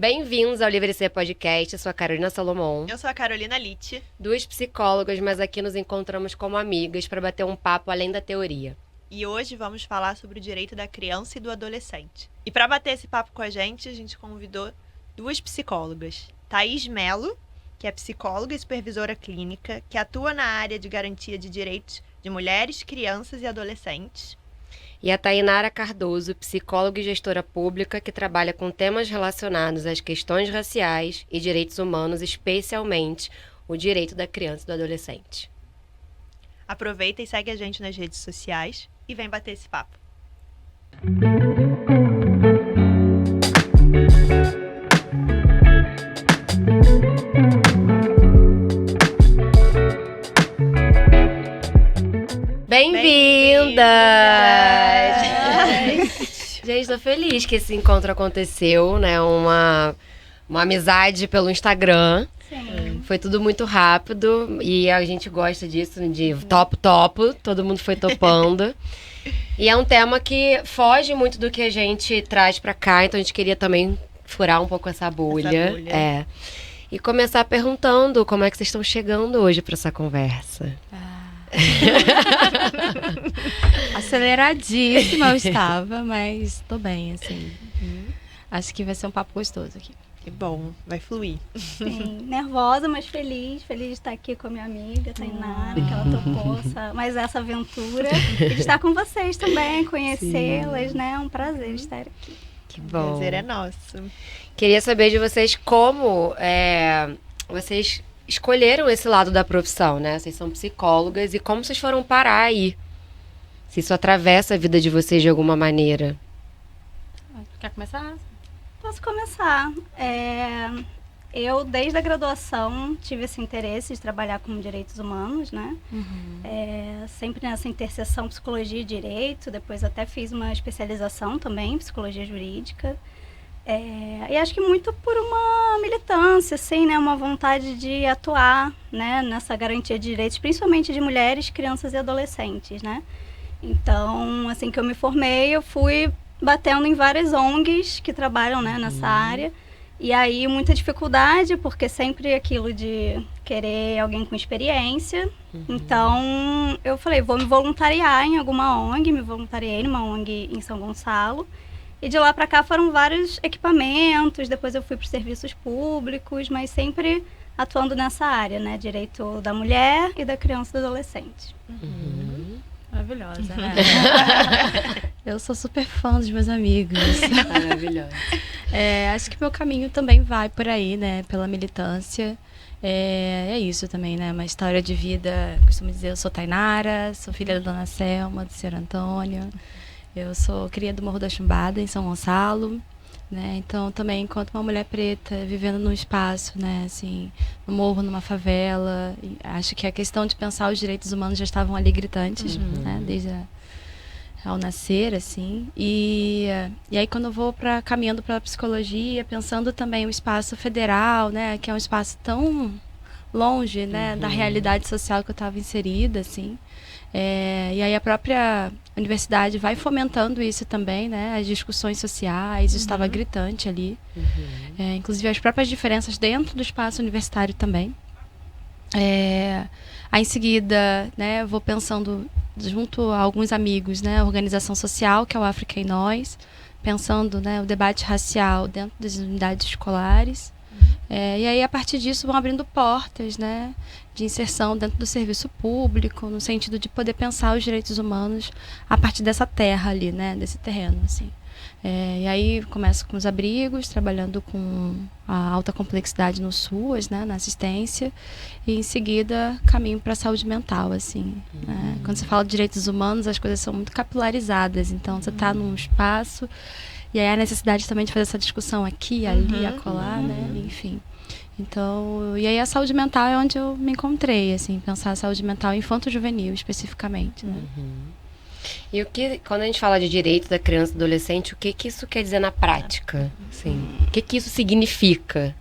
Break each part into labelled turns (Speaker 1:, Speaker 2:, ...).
Speaker 1: Bem-vindos ao Livre Ser Podcast, eu sou a Carolina Salomão.
Speaker 2: Eu sou a Carolina Litti.
Speaker 1: Duas psicólogas, mas aqui nos encontramos como amigas para bater um papo além da teoria.
Speaker 2: E hoje vamos falar sobre o direito da criança e do adolescente. E para bater esse papo com a gente convidou duas psicólogas. Thaís Mello, que é psicóloga e supervisora clínica, que atua na área de garantia de direitos de mulheres, crianças e adolescentes.
Speaker 1: E a Tainara Cardoso, psicóloga e gestora pública, que trabalha com temas relacionados às questões raciais e direitos humanos, especialmente o direito da criança e do adolescente.
Speaker 2: Aproveita e segue a gente nas redes sociais e vem bater esse papo.
Speaker 1: Bem-vindas! Gente, tô feliz que esse encontro aconteceu, né? Uma amizade pelo Instagram.
Speaker 3: Sim.
Speaker 1: Foi tudo muito rápido e a gente gosta disso, de topo, todo mundo foi topando. E é um tema que foge muito do que a gente traz pra cá, então a gente queria também furar um pouco essa bolha. É. E começar perguntando como é que vocês estão chegando hoje pra essa conversa.
Speaker 3: Aceleradíssima eu estava, mas tô bem, assim. Acho que vai ser um papo gostoso aqui.
Speaker 2: Que bom, vai fluir.
Speaker 4: Sim, nervosa, mas feliz de estar aqui com a minha amiga, Tainara, que ela topou essa aventura. E de estar com vocês também, conhecê-las, né? É um prazer estar aqui.
Speaker 1: Que bom.
Speaker 2: O prazer é nosso.
Speaker 1: Queria saber de vocês como vocês escolheram esse lado da profissão, né? Vocês são psicólogas e como vocês foram parar aí? Se isso atravessa a vida de vocês de alguma maneira.
Speaker 3: Quer começar?
Speaker 4: Posso começar. Eu, desde a graduação, tive esse interesse de trabalhar com direitos humanos, né? Sempre nessa interseção psicologia e direito. Depois até fiz uma especialização também em psicologia jurídica. E acho que muito por uma militância, assim, né? Uma vontade de atuar, né? Nessa garantia de direitos, principalmente de mulheres, crianças e adolescentes, né? Então, assim que eu me formei, eu fui batendo em várias ONGs que trabalham, né, nessa área. E aí, muita dificuldade, porque sempre aquilo de querer alguém com experiência. Então, eu falei, vou me voluntariar em alguma ONG. Me voluntariei numa ONG em São Gonçalo. E de lá para cá foram vários equipamentos, depois eu fui para os serviços públicos, mas sempre atuando nessa área, né? Direito da mulher e da criança e do adolescente.
Speaker 3: Maravilhosa, né? Eu sou super fã dos meus amigos.
Speaker 1: Maravilhosa.
Speaker 3: Acho que meu caminho também vai por aí, né? Pela militância. É isso também, né? Uma história de vida, costumo dizer, eu sou Tainara, sou filha da Dona Selma, do Senhor Antônio. Eu sou cria do Morro da Chumbada, em São Gonçalo, né? Então, também, enquanto uma mulher preta, vivendo num espaço, né? Assim, no morro, numa favela, acho que a questão de pensar os direitos humanos já estavam ali gritantes, né? Desde ao nascer, assim. E aí, quando eu vou caminhando para a psicologia, pensando também o espaço federal, né? Que é um espaço tão longe, né? Da realidade social que eu estava inserida, assim. E aí a própria universidade vai fomentando isso também, né? As discussões sociais, isso estava gritante ali. Inclusive as próprias diferenças dentro do espaço universitário também. Aí em seguida, né, eu vou pensando junto a alguns amigos, né? A organização social, que é o África em Nós, pensando, né, o debate racial dentro das unidades escolares. E aí, a partir disso, vão abrindo portas, né, de inserção dentro do serviço público, no sentido de poder pensar os direitos humanos a partir dessa terra ali, né, desse terreno, assim. E aí, começo com os abrigos, trabalhando com a alta complexidade no SUAS, né, na assistência, e em seguida, caminho para a saúde mental, assim. Né? Quando você fala de direitos humanos, as coisas são muito capilarizadas, então você está num espaço. E aí a necessidade também de fazer essa discussão aqui, ali, acolá, né? Enfim. Então, e aí a saúde mental é onde eu me encontrei, assim, pensar a saúde mental infanto-juvenil, especificamente, né?
Speaker 1: E quando a gente fala de direito da criança e do adolescente, o que isso quer dizer na prática? Assim, o que isso significa?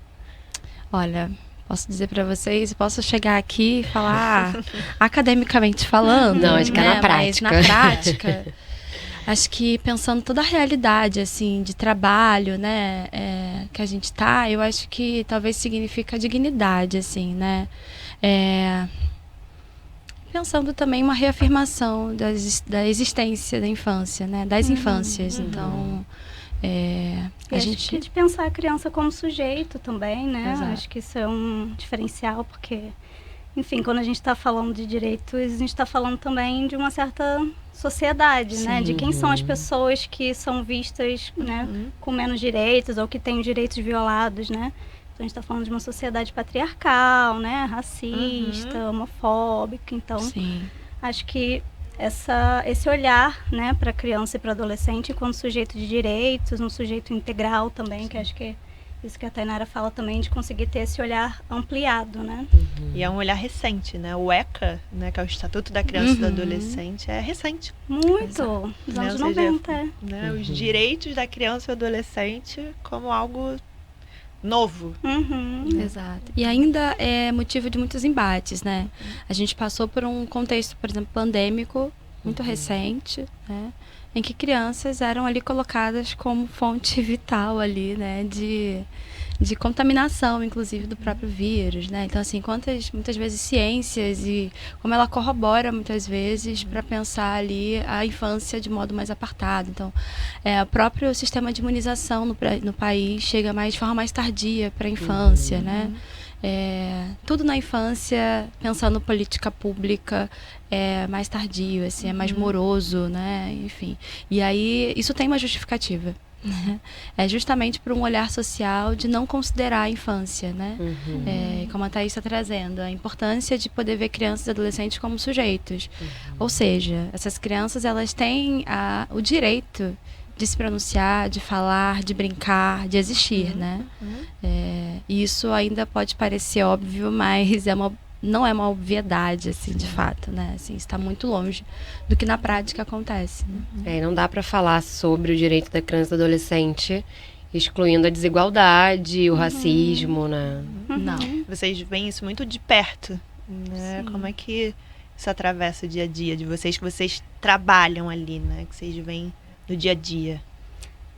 Speaker 3: Olha, posso dizer para vocês, posso chegar aqui e falar academicamente falando.
Speaker 1: Não, acho que é na prática.
Speaker 3: Mas na prática, Acho que pensando toda a realidade, assim, de trabalho, né, que a gente tá, eu acho que talvez significa dignidade, assim, né? Pensando também uma reafirmação da existência da infância, né? Das infâncias. Então,
Speaker 4: a gente de pensar a criança como sujeito também, né?
Speaker 3: Exato.
Speaker 4: Acho que isso é um diferencial, porque, enfim, quando a gente está falando de direitos, a gente está falando também de uma certa sociedade, né? De quem são as pessoas que são vistas, né, com menos direitos ou que têm os direitos violados, né? Então, a gente está falando de uma sociedade patriarcal, né? Racista, homofóbica. Então, acho que esse olhar, né, para a criança e para o adolescente enquanto sujeito de direitos, um sujeito integral também, que acho que é isso que a Tainara fala também, de conseguir ter esse olhar ampliado, né?
Speaker 2: E é um olhar recente, né? O ECA, né, que é o Estatuto da Criança e do Adolescente, é recente.
Speaker 4: Muito, dos anos 90.
Speaker 2: Né, os direitos da criança e do adolescente como algo novo.
Speaker 3: Exato. E ainda é motivo de muitos embates, né? A gente passou por um contexto, por exemplo, pandêmico, muito recente, né? Em que crianças eram ali colocadas como fonte vital ali, né? De contaminação, inclusive, do próprio vírus, né? Então, assim, muitas vezes ciências e como ela corrobora muitas vezes para pensar ali a infância de modo mais apartado. Então, o próprio sistema de imunização no país chega de forma mais tardia para a infância, né? Tudo na infância, pensando política pública, é mais tardio, assim, é mais moroso, né? Enfim. E aí, isso tem uma justificativa. É justamente por um olhar social de não considerar a infância, né? Como a Thaís está trazendo, a importância de poder ver crianças e adolescentes como sujeitos. Ou seja, essas crianças, elas têm o direito de se pronunciar, de falar, de brincar, de existir, né? E isso ainda pode parecer óbvio, mas não é uma obviedade, assim, de fato, né? Assim, está muito longe do que na prática acontece, né?
Speaker 1: Não dá para falar sobre o direito da criança e do adolescente excluindo a desigualdade, o racismo, né?
Speaker 3: Não.
Speaker 2: Vocês veem isso muito de perto, né? Como é que isso atravessa o dia a dia de vocês, que vocês trabalham ali, né? Que vocês veem no dia a dia.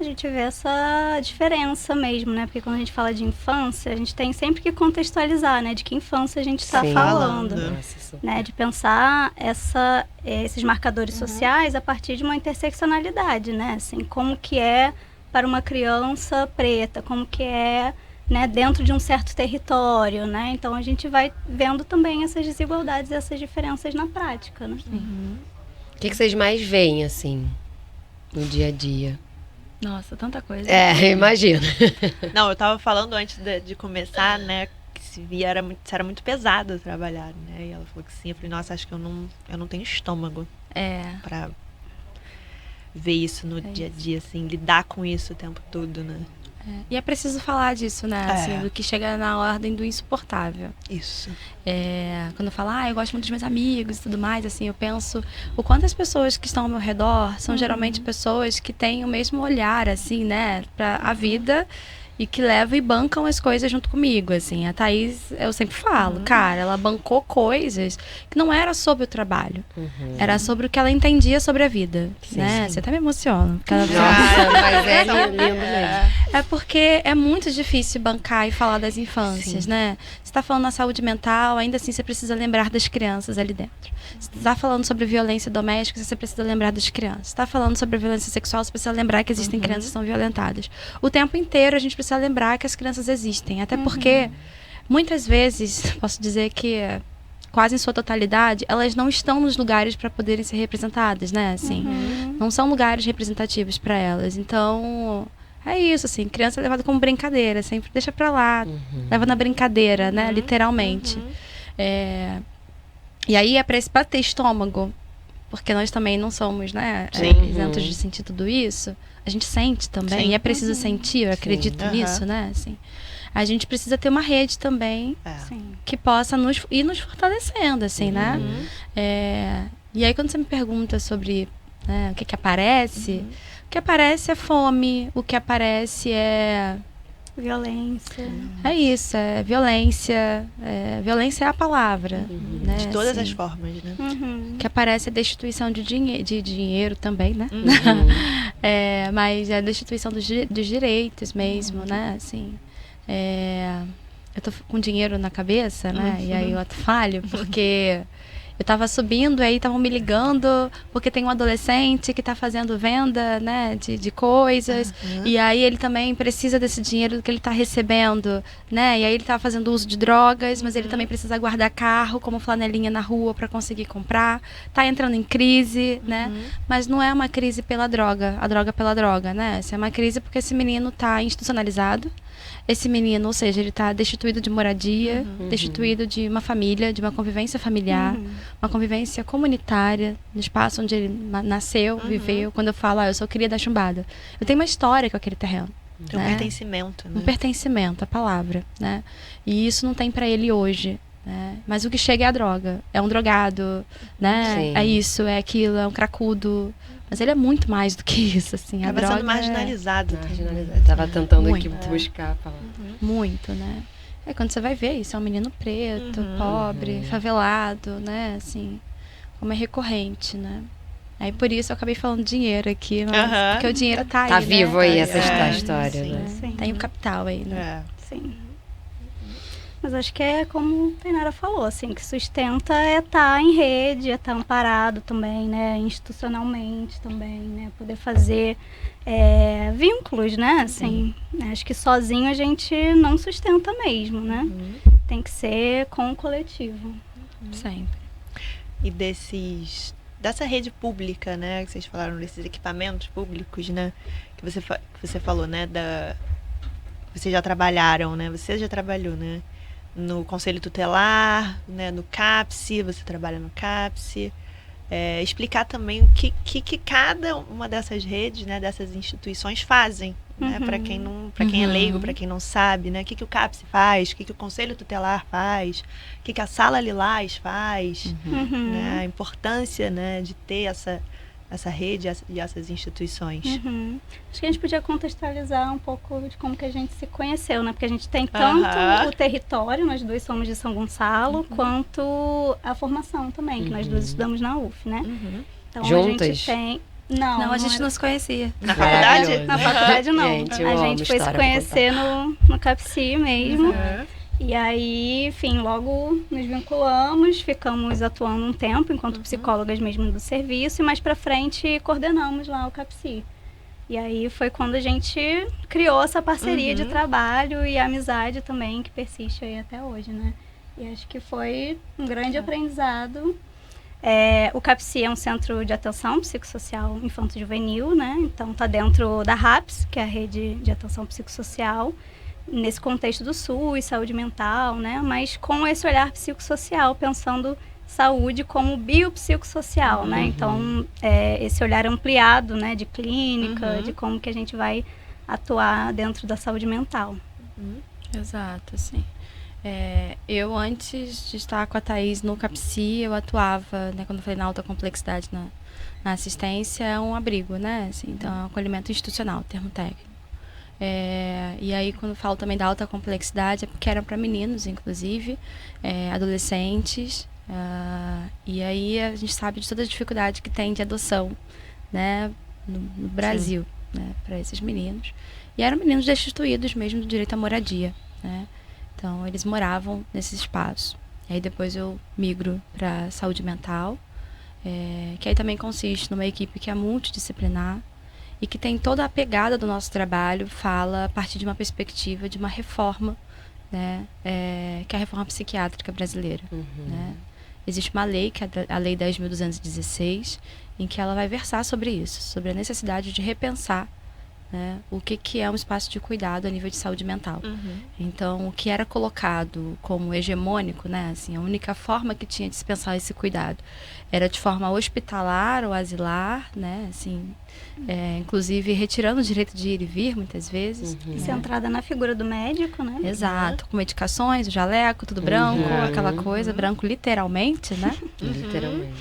Speaker 4: A gente vê essa diferença mesmo, né? Porque quando a gente fala de infância, a gente tem sempre que contextualizar, né? De que infância a gente está falando. Né? De pensar esses marcadores sociais a partir de uma interseccionalidade, né? Assim, como que é para uma criança preta, como que é, né, dentro de um certo território, né? Então, a gente vai vendo também essas desigualdades, essas diferenças na prática, né?
Speaker 1: O que vocês mais veem, assim, no dia a dia?
Speaker 3: Nossa, tanta coisa.
Speaker 1: Imagina.
Speaker 2: Não, eu tava falando antes de começar, né, que se era muito pesado trabalhar, né? E ela falou que sim. Eu falei, nossa, acho que eu não tenho estômago pra ver isso no dia a dia, assim, lidar com isso o tempo todo, né?
Speaker 3: E é preciso falar disso, né? Assim, do que chega na ordem do insuportável.
Speaker 2: Isso.
Speaker 3: Quando eu falo, eu gosto muito dos meus amigos e tudo mais, assim, eu penso o quanto as pessoas que estão ao meu redor são geralmente pessoas que têm o mesmo olhar, assim, né, pra a vida e que levam e bancam as coisas junto comigo, assim. A Thaís, eu sempre falo, cara, ela bancou coisas que não era sobre o trabalho. Era sobre o que ela entendia sobre a vida, né? Você até me emociona.
Speaker 1: Nossa, mas é lindo mesmo.
Speaker 3: É porque é muito difícil bancar e falar das infâncias, né? Você tá falando na saúde mental, ainda assim você precisa lembrar das crianças ali dentro. Você tá falando sobre violência doméstica, você precisa lembrar das crianças. Você tá falando sobre violência sexual, você precisa lembrar que existem crianças que são violentadas. O tempo inteiro a gente precisa lembrar que as crianças existem. Até porque, muitas vezes, posso dizer que quase em sua totalidade, elas não estão nos lugares para poderem ser representadas, né? Assim, não são lugares representativos para elas. Então, é isso, assim, criança é levada como brincadeira, sempre deixa pra lá, leva na brincadeira, né? Literalmente. E aí é pra ter estômago, porque nós também não somos, né, isentos de sentir tudo isso. A gente sente também, e é preciso sentir, eu acredito nisso, né? Assim, a gente precisa ter uma rede também que possa ir nos fortalecendo, assim, né? E aí quando você me pergunta sobre, né, o que aparece, o que aparece é fome, o que aparece é
Speaker 4: Violência.
Speaker 3: É isso, é violência. Violência é a palavra. Né?
Speaker 2: De todas as
Speaker 3: Assim,
Speaker 2: formas, né?
Speaker 3: que aparece a destituição de dinheiro também, né? Mas é a destituição dos direitos mesmo, né? Assim, eu tô com dinheiro na cabeça, né? E aí eu até falho, porque eu tava subindo, aí estavam me ligando, porque tem um adolescente que tá fazendo venda, né, de coisas, e aí ele também precisa desse dinheiro que ele tá recebendo, né, e aí ele tá fazendo uso de drogas, mas ele também precisa guardar carro como flanelinha na rua para conseguir comprar, tá entrando em crise, né, mas não é uma crise pela droga, a droga pela droga, né, essa é uma crise porque esse menino tá institucionalizado, esse menino, ou seja, ele está destituído de moradia, destituído de uma família, de uma convivência familiar, uma convivência comunitária, no espaço onde ele nasceu, viveu. Quando eu falo, eu sou cria da chumbada, eu tenho uma história com aquele terreno.
Speaker 2: Um pertencimento, né?
Speaker 3: Um pertencimento, a palavra, né? E isso não tem para ele hoje. Né? Mas o que chega é a droga. É um drogado, né?
Speaker 1: Sim.
Speaker 3: É isso, é aquilo, é um cracudo. Mas ele é muito mais do que isso, assim.
Speaker 2: Acaba sendo marginalizado.
Speaker 1: Eu tava tentando
Speaker 3: Muito.
Speaker 1: aqui buscar a palavra.
Speaker 3: Muito, né? Quando você vai ver, isso é um menino preto, pobre, favelado, né? Assim, como é recorrente, né? Aí por isso eu acabei falando dinheiro aqui, mas porque o dinheiro tá aí,
Speaker 1: Tá
Speaker 3: né?
Speaker 1: vivo aí essa
Speaker 2: É,
Speaker 1: história,
Speaker 2: sim.
Speaker 1: né?
Speaker 4: Sim.
Speaker 3: Tem o capital aí, né?
Speaker 4: Sim. Mas acho que é como a Tainara falou, assim, que sustenta é estar em rede, é estar amparado também, né, institucionalmente também, né, poder fazer vínculos, né, assim, acho que sozinho a gente não sustenta mesmo, né, tem que ser com o coletivo.
Speaker 3: Sempre.
Speaker 2: E dessa rede pública, né, que vocês falaram desses equipamentos públicos, né, que você falou, né, vocês já trabalharam, né, você já trabalhou, né, no Conselho Tutelar, né, no CAPSE, você trabalha no CAPSE, explicar também o que cada uma dessas redes, né, dessas instituições fazem, né, para quem é leigo, para quem não sabe, né, o que o CAPSE faz, o que o Conselho Tutelar faz, o que a Sala Lilás faz, né, a importância, né, de ter essa rede e essas instituições.
Speaker 4: Acho que a gente podia contextualizar um pouco de como que a gente se conheceu, né? Porque a gente tem tanto o território, nós duas somos de São Gonçalo, quanto a formação também, que nós duas estudamos na UF, né? Então
Speaker 1: Juntas?
Speaker 4: a gente tem... Não,
Speaker 3: a gente
Speaker 4: era...
Speaker 3: não se conhecia.
Speaker 2: Na faculdade?
Speaker 1: Maravilhoso.
Speaker 4: Na faculdade não.
Speaker 1: Gente, eu
Speaker 4: a
Speaker 1: amo
Speaker 4: gente foi se
Speaker 1: história pra
Speaker 4: conhecer no CAPSI mesmo. E aí, enfim, logo nos vinculamos, ficamos atuando um tempo enquanto psicólogas mesmo do serviço e mais pra frente coordenamos lá o CAPSI. E aí foi quando a gente criou essa parceria de trabalho e amizade também que persiste aí até hoje, né? E acho que foi um grande aprendizado. O CAPSI é um centro de atenção psicossocial infanto-juvenil, né? Então tá dentro da RAPS, que é a rede de atenção psicossocial, nesse contexto do SUS, saúde mental, né? Mas com esse olhar psicossocial, pensando saúde como biopsicossocial, né? Então, esse olhar ampliado, né? De clínica, de como que a gente vai atuar dentro da saúde mental.
Speaker 3: Exato, assim. Eu, antes de estar com a Thaís no CAPSI, eu atuava, né, quando eu falei na alta complexidade na assistência, é um abrigo, né? Assim, então, é um acolhimento institucional, termo técnico. E aí, quando eu falo também da alta complexidade, é porque era para meninos, inclusive, adolescentes. E aí, a gente sabe de toda a dificuldade que tem de adoção, né, no Brasil, né, para esses meninos. E eram meninos destituídos mesmo do direito à moradia, né? Então, eles moravam nesse espaço. E aí, depois eu migro para saúde mental, que aí também consiste numa equipe que é multidisciplinar, e que tem toda a pegada do nosso trabalho, fala a partir de uma perspectiva de uma reforma, né, que é a reforma psiquiátrica brasileira. Né? Existe uma lei, que é a Lei 10.216, em que ela vai versar sobre isso, sobre a necessidade de repensar, né, o que é um espaço de cuidado a nível de saúde mental. Então, o que era colocado como hegemônico, né, assim, a única forma que tinha de se pensar esse cuidado era de forma hospitalar ou asilar, né, assim, inclusive retirando o direito de ir e vir, muitas vezes.
Speaker 4: E centrada na figura do médico, né?
Speaker 3: Exato, com medicações, o jaleco, tudo branco, aquela coisa, branco literalmente, né?
Speaker 1: Literalmente.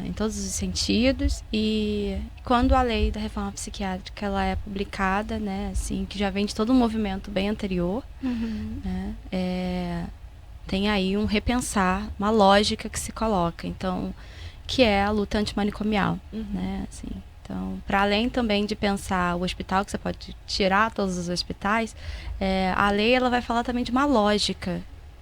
Speaker 3: Em todos os sentidos. E quando a lei da reforma psiquiátrica ela é publicada, né, assim, que já vem de todo um movimento bem anterior, né, tem aí um repensar, uma lógica que se coloca, então, que é a luta antimanicomial, né, assim. Então, para além também de pensar o hospital, que você pode tirar todos os hospitais, a lei ela vai falar também de uma lógica,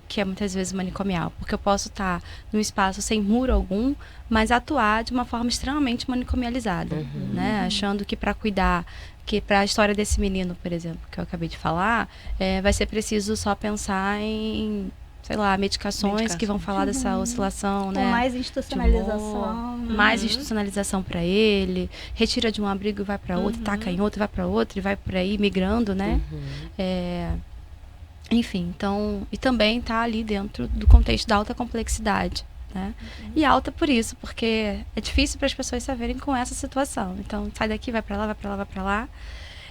Speaker 3: que é muitas vezes manicomial, porque eu posso estar num espaço sem muro algum, mas atuar de uma forma extremamente manicomializada, né? Achando que para cuidar, que para a história desse menino, por exemplo, que eu acabei de falar, vai ser preciso só pensar em, sei lá, medicações que vão falar dessa oscilação, né?
Speaker 4: Com mais institucionalização.
Speaker 3: Mais institucionalização para ele, retira de um abrigo e vai para outro, taca em outro, vai para outro e vai por aí migrando, né? Enfim, então, e também está ali dentro do contexto da alta complexidade, né? E alta por isso, porque é difícil para as pessoas se verem com essa situação. Então, sai daqui, vai para lá, vai para lá, vai para lá.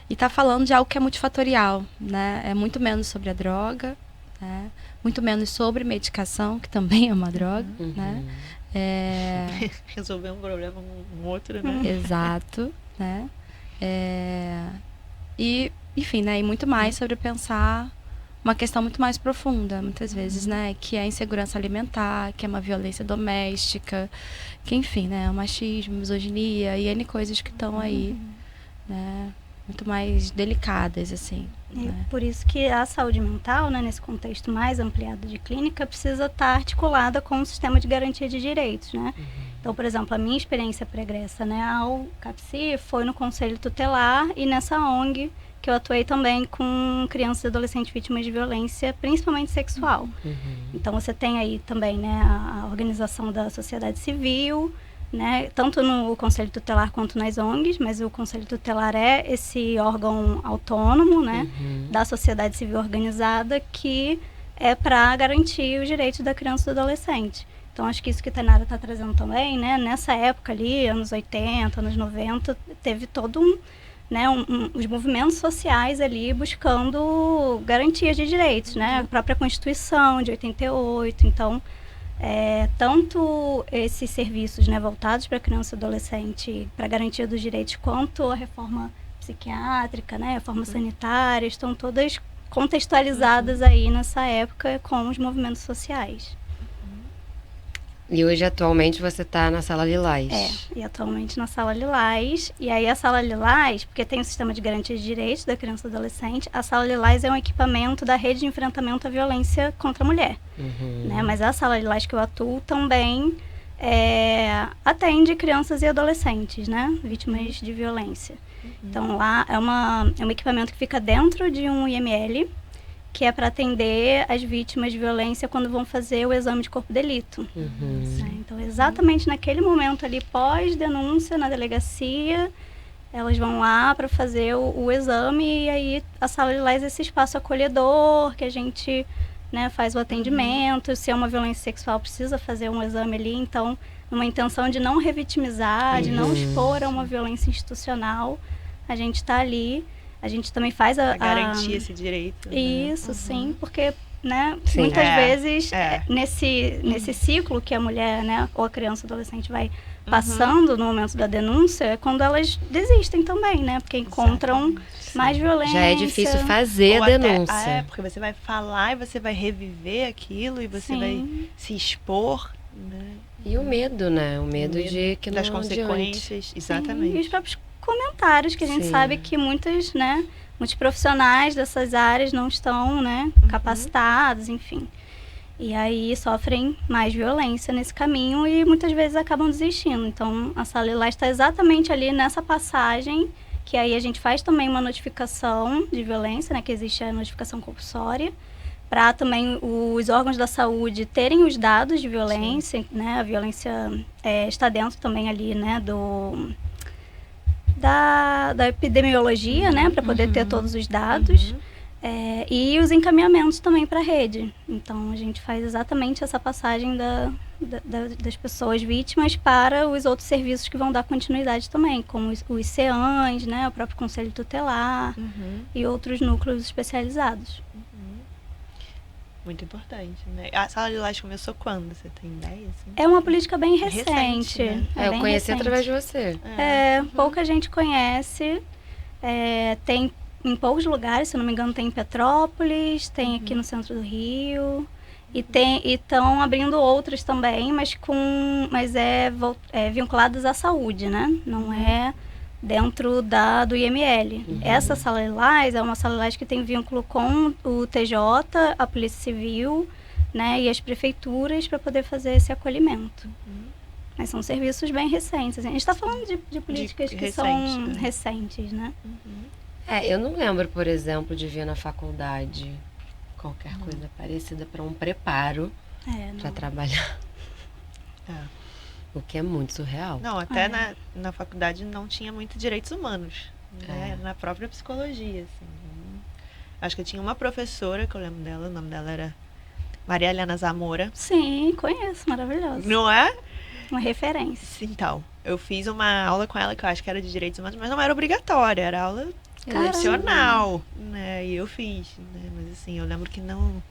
Speaker 3: E está falando de algo que é multifatorial, né? É muito menos sobre a droga, né? Muito menos sobre medicação, que também é uma droga, né?
Speaker 2: Resolver um problema com um outro, né?
Speaker 3: Exato, né? E, enfim, né? E muito mais sobre pensar uma questão muito mais profunda, muitas vezes, né? Que é a insegurança alimentar, que é uma violência doméstica, que, enfim, né? O machismo, misoginia e N coisas que estão aí, né? Muito mais delicadas, assim. Né?
Speaker 4: Por isso que a saúde mental, né, nesse contexto mais ampliado de clínica, precisa estar articulada com o sistema de garantia de direitos, né? Então, por exemplo, a minha experiência pregressa, né, ao CAPSI foi no Conselho Tutelar e nessa ONG que eu atuei também com crianças e adolescentes vítimas de violência, principalmente sexual. Então, você tem aí também, né, a organização da sociedade civil, né, tanto no Conselho Tutelar quanto nas ONGs, mas o Conselho Tutelar é esse órgão autônomo, né, da sociedade civil organizada que é para garantir os direitos da criança e do adolescente. Então, acho que isso que a Tainara está trazendo também, né, nessa época ali, anos 80, anos 90, teve todo os movimentos sociais ali buscando garantias de direitos, né, a própria Constituição de 88, então... tanto esses serviços, né, voltados para criança e adolescente, para garantia dos direitos, quanto a reforma psiquiátrica, né, a reforma sanitária, estão todas contextualizadas aí nessa época com os movimentos sociais.
Speaker 1: E hoje, atualmente, você está na Sala Lilás.
Speaker 4: E atualmente na Sala Lilás. E aí a Sala Lilás, porque tem o sistema de garantia de direitos da criança e do adolescente, a Sala Lilás é um equipamento da rede de enfrentamento à violência contra a mulher. Né? Mas a Sala Lilás que eu atuo também atende crianças e adolescentes, né, vítimas de violência. Então lá é um equipamento que fica dentro de um IML, que é para atender as vítimas de violência quando vão fazer o exame de corpo de delito. Então, exatamente naquele momento ali, pós-denúncia na delegacia, elas vão lá para fazer o exame e aí a Sala Lilás é esse espaço acolhedor, que a gente, né, faz o atendimento. Se é uma violência sexual, precisa fazer um exame ali. Então, uma intenção de não revitimizar, de não expor a uma violência institucional, a gente está ali. A gente também faz a
Speaker 2: garantir esse direito.
Speaker 4: Isso, sim, porque, né, muitas vezes nesse ciclo que a mulher, né, ou a criança ou adolescente vai passando no momento da denúncia, é quando elas desistem também, né, porque encontram mais violência.
Speaker 1: Já é difícil fazer a denúncia.
Speaker 2: Porque você vai falar e você vai reviver aquilo e você vai se expor, né?
Speaker 1: E o medo, né? O medo de que
Speaker 2: das
Speaker 1: não
Speaker 2: consequências.
Speaker 1: Adiante.
Speaker 2: Exatamente.
Speaker 4: E os próprios comentários que a gente sabe que muitos profissionais dessas áreas não estão, né, capacitados, enfim. E aí sofrem mais violência nesse caminho e muitas vezes acabam desistindo. Então, a Sala Lilás está exatamente ali nessa passagem, que aí a gente faz também uma notificação de violência, né, que existe a notificação compulsória, para também os órgãos da saúde terem os dados de violência, né, a violência está dentro também ali, né, da epidemiologia, né, para poder ter todos os dados, e os encaminhamentos também para a rede. Então, a gente faz exatamente essa passagem das pessoas vítimas para os outros serviços que vão dar continuidade também, como os CEANs, né, o próprio Conselho Tutelar e outros núcleos especializados.
Speaker 2: Muito importante, né? A Sala Lilás começou quando? Você tem ideia? Assim?
Speaker 4: É uma política bem recente.
Speaker 2: Recente, né?
Speaker 1: Eu
Speaker 4: bem
Speaker 1: conheci
Speaker 4: recente.
Speaker 1: através de você.
Speaker 4: Pouca gente conhece. Tem em poucos lugares, se eu não me engano, tem em Petrópolis, tem aqui no centro do Rio. E estão abrindo outras também, mas vinculadas à saúde, né? Não é dentro do IML. Essa Sala Lilás é uma Sala Lilás que tem vínculo com o TJ, a Polícia Civil, né, e as prefeituras para poder fazer esse acolhimento. Mas são serviços bem recentes. Assim. A gente está falando de políticas que são recentes, né?
Speaker 1: Eu não lembro, por exemplo, de vir na faculdade qualquer coisa parecida para um preparo para trabalhar. O que é muito surreal.
Speaker 2: Não, até na faculdade não tinha muito direitos humanos, né? Na própria psicologia, assim. Acho que eu tinha uma professora, que eu lembro dela, o nome dela era Maria Helena Zamora.
Speaker 4: Sim, conheço, maravilhosa.
Speaker 2: Não é?
Speaker 4: Uma referência.
Speaker 2: Então, eu fiz uma aula com ela que eu acho que era de direitos humanos, mas não era obrigatória, era aula opcional, né? E eu fiz, né? Mas assim, eu lembro que não...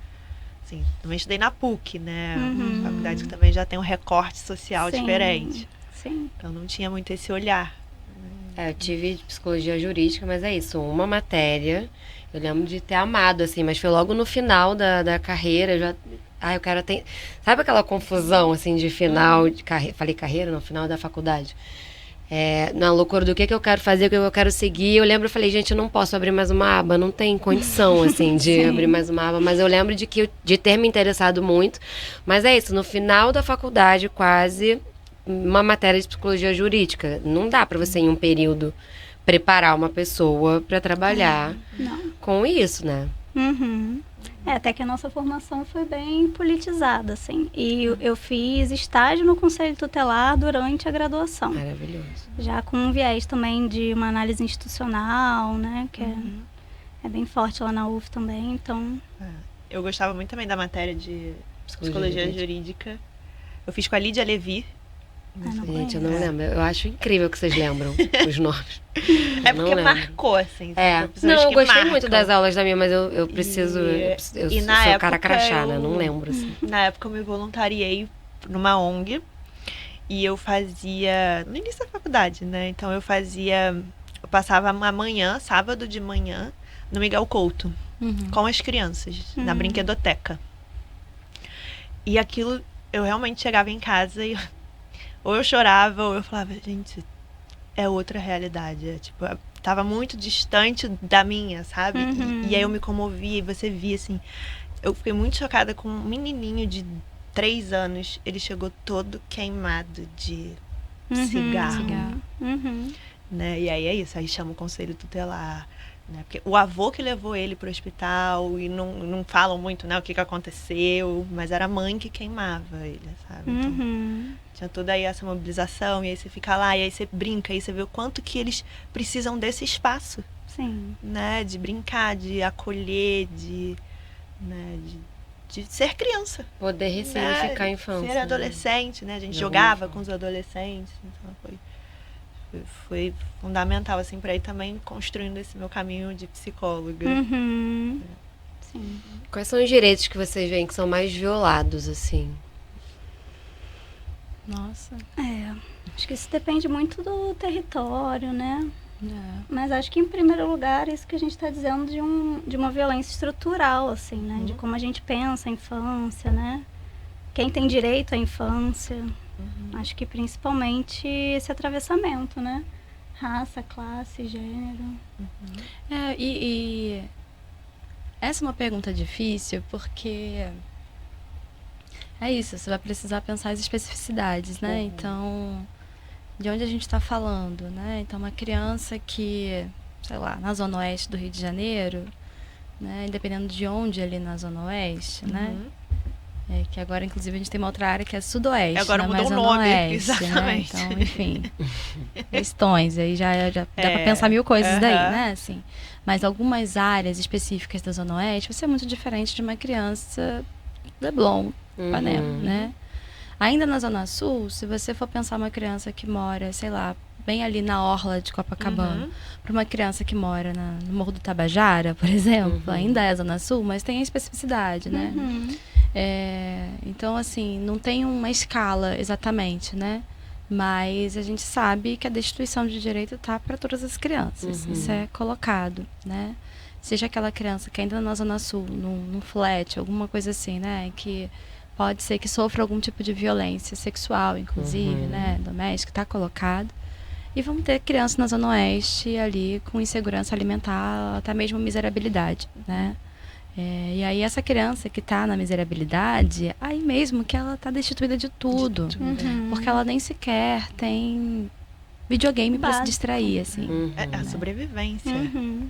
Speaker 2: Assim, também estudei na PUC, né? Uma faculdade que também já tem um recorte social diferente.
Speaker 4: Sim.
Speaker 2: Então não tinha muito esse olhar.
Speaker 1: Eu tive psicologia jurídica, mas é isso, uma matéria. Eu lembro de ter amado, assim, mas foi logo no final da carreira. Eu quero ter... Sabe aquela confusão, assim, de final de carreira? Falei carreira no final da faculdade. Na loucura do que eu quero fazer, o que eu quero seguir. Eu lembro, eu falei, gente, eu não posso abrir mais uma aba, não tem condição, assim, de abrir mais uma aba. Mas eu lembro de ter me interessado muito. Mas é isso, no final da faculdade, quase, uma matéria de psicologia jurídica. Não dá para você, em um período, preparar uma pessoa para trabalhar com isso, né?
Speaker 4: Até que a nossa formação foi bem politizada, assim. E eu fiz estágio no Conselho Tutelar durante a graduação.
Speaker 1: Maravilhoso.
Speaker 4: Já com um viés também de uma análise institucional, né? Que é bem forte lá na UF também, então...
Speaker 2: Eu gostava muito também da matéria de psicologia jurídica. Eu fiz com a Lídia Levi.
Speaker 1: Gente, eu não lembro. Eu acho incrível que vocês lembram os nomes.
Speaker 2: É porque marcou, assim.
Speaker 1: Não, eu gostei muito das aulas da minha, mas eu preciso... Eu sou cara crachá, né? Não lembro, assim.
Speaker 2: Na época eu me voluntariei numa ONG. E eu fazia... No início da faculdade, né? Então eu passava amanhã, sábado de manhã, no Miguel Couto. Com as crianças, na brinquedoteca. E aquilo, eu realmente chegava em casa e... Ou eu chorava, ou eu falava, gente, é outra realidade. Tipo, tava muito distante da minha, sabe? E aí eu me comovia e você via, assim... Eu fiquei muito chocada com um menininho de 3 anos. Ele chegou todo queimado de cigarro. Né? E aí é isso, aí chama o conselho tutelar. Né? Porque o avô que levou ele pro hospital e não falam muito, né, o que aconteceu, mas era a mãe que queimava ele, sabe? Então, tinha toda aí essa mobilização, e aí você fica lá, e aí você brinca, e aí você vê o quanto que eles precisam desse espaço.
Speaker 4: Sim.
Speaker 2: Né? De brincar, de acolher, de ser criança.
Speaker 1: Poder ressignificar a infância.
Speaker 2: Ser adolescente, né? A gente jogava com os adolescentes, então foi fundamental, assim, para ir também construindo esse meu caminho de psicóloga.
Speaker 4: Sim.
Speaker 1: Quais são os direitos que vocês veem que são mais violados, assim?
Speaker 3: Nossa.
Speaker 4: Acho que isso depende muito do território, né? Mas acho que, em primeiro lugar, isso que a gente está dizendo de uma violência estrutural, assim, né? De como a gente pensa a infância, né? Quem tem direito à infância. Acho que principalmente esse atravessamento, né? Raça, classe, gênero.
Speaker 3: E essa é uma pergunta difícil porque é isso, você vai precisar pensar as especificidades, né? Então, de onde a gente está falando, né? Então, uma criança que, sei lá, na Zona Oeste do Rio de Janeiro, né? Dependendo de onde ali na Zona Oeste, né? Que agora, inclusive, a gente tem uma outra área que é Sudoeste.
Speaker 2: Agora
Speaker 3: né?
Speaker 2: mudou o nome, exatamente.
Speaker 3: Né? Então, enfim, questões. Aí já dá para pensar mil coisas daí, né? Assim, mas algumas áreas específicas da Zona Oeste vai ser muito diferente de uma criança do Leblon, Ipanema, né? Ainda na Zona Sul, se você for pensar uma criança que mora, sei lá, bem ali na orla de Copacabana, para uma criança que mora no Morro do Tabajara, por exemplo, ainda é Zona Sul, mas tem a especificidade, né? Então, assim, não tem uma escala exatamente, né? Mas a gente sabe que a destituição de direito está para todas as crianças. Isso é colocado, né? Seja aquela criança que ainda na Zona Sul, num flat, alguma coisa assim, né? Que pode ser que sofra algum tipo de violência sexual, inclusive, né? Doméstica, está colocado. E vamos ter crianças na Zona Oeste ali com insegurança alimentar, até mesmo miserabilidade, né? E aí essa criança que está na miserabilidade, aí mesmo que ela está destituída de tudo. Porque ela nem sequer tem videogame para se distrair, assim.
Speaker 2: É a sobrevivência,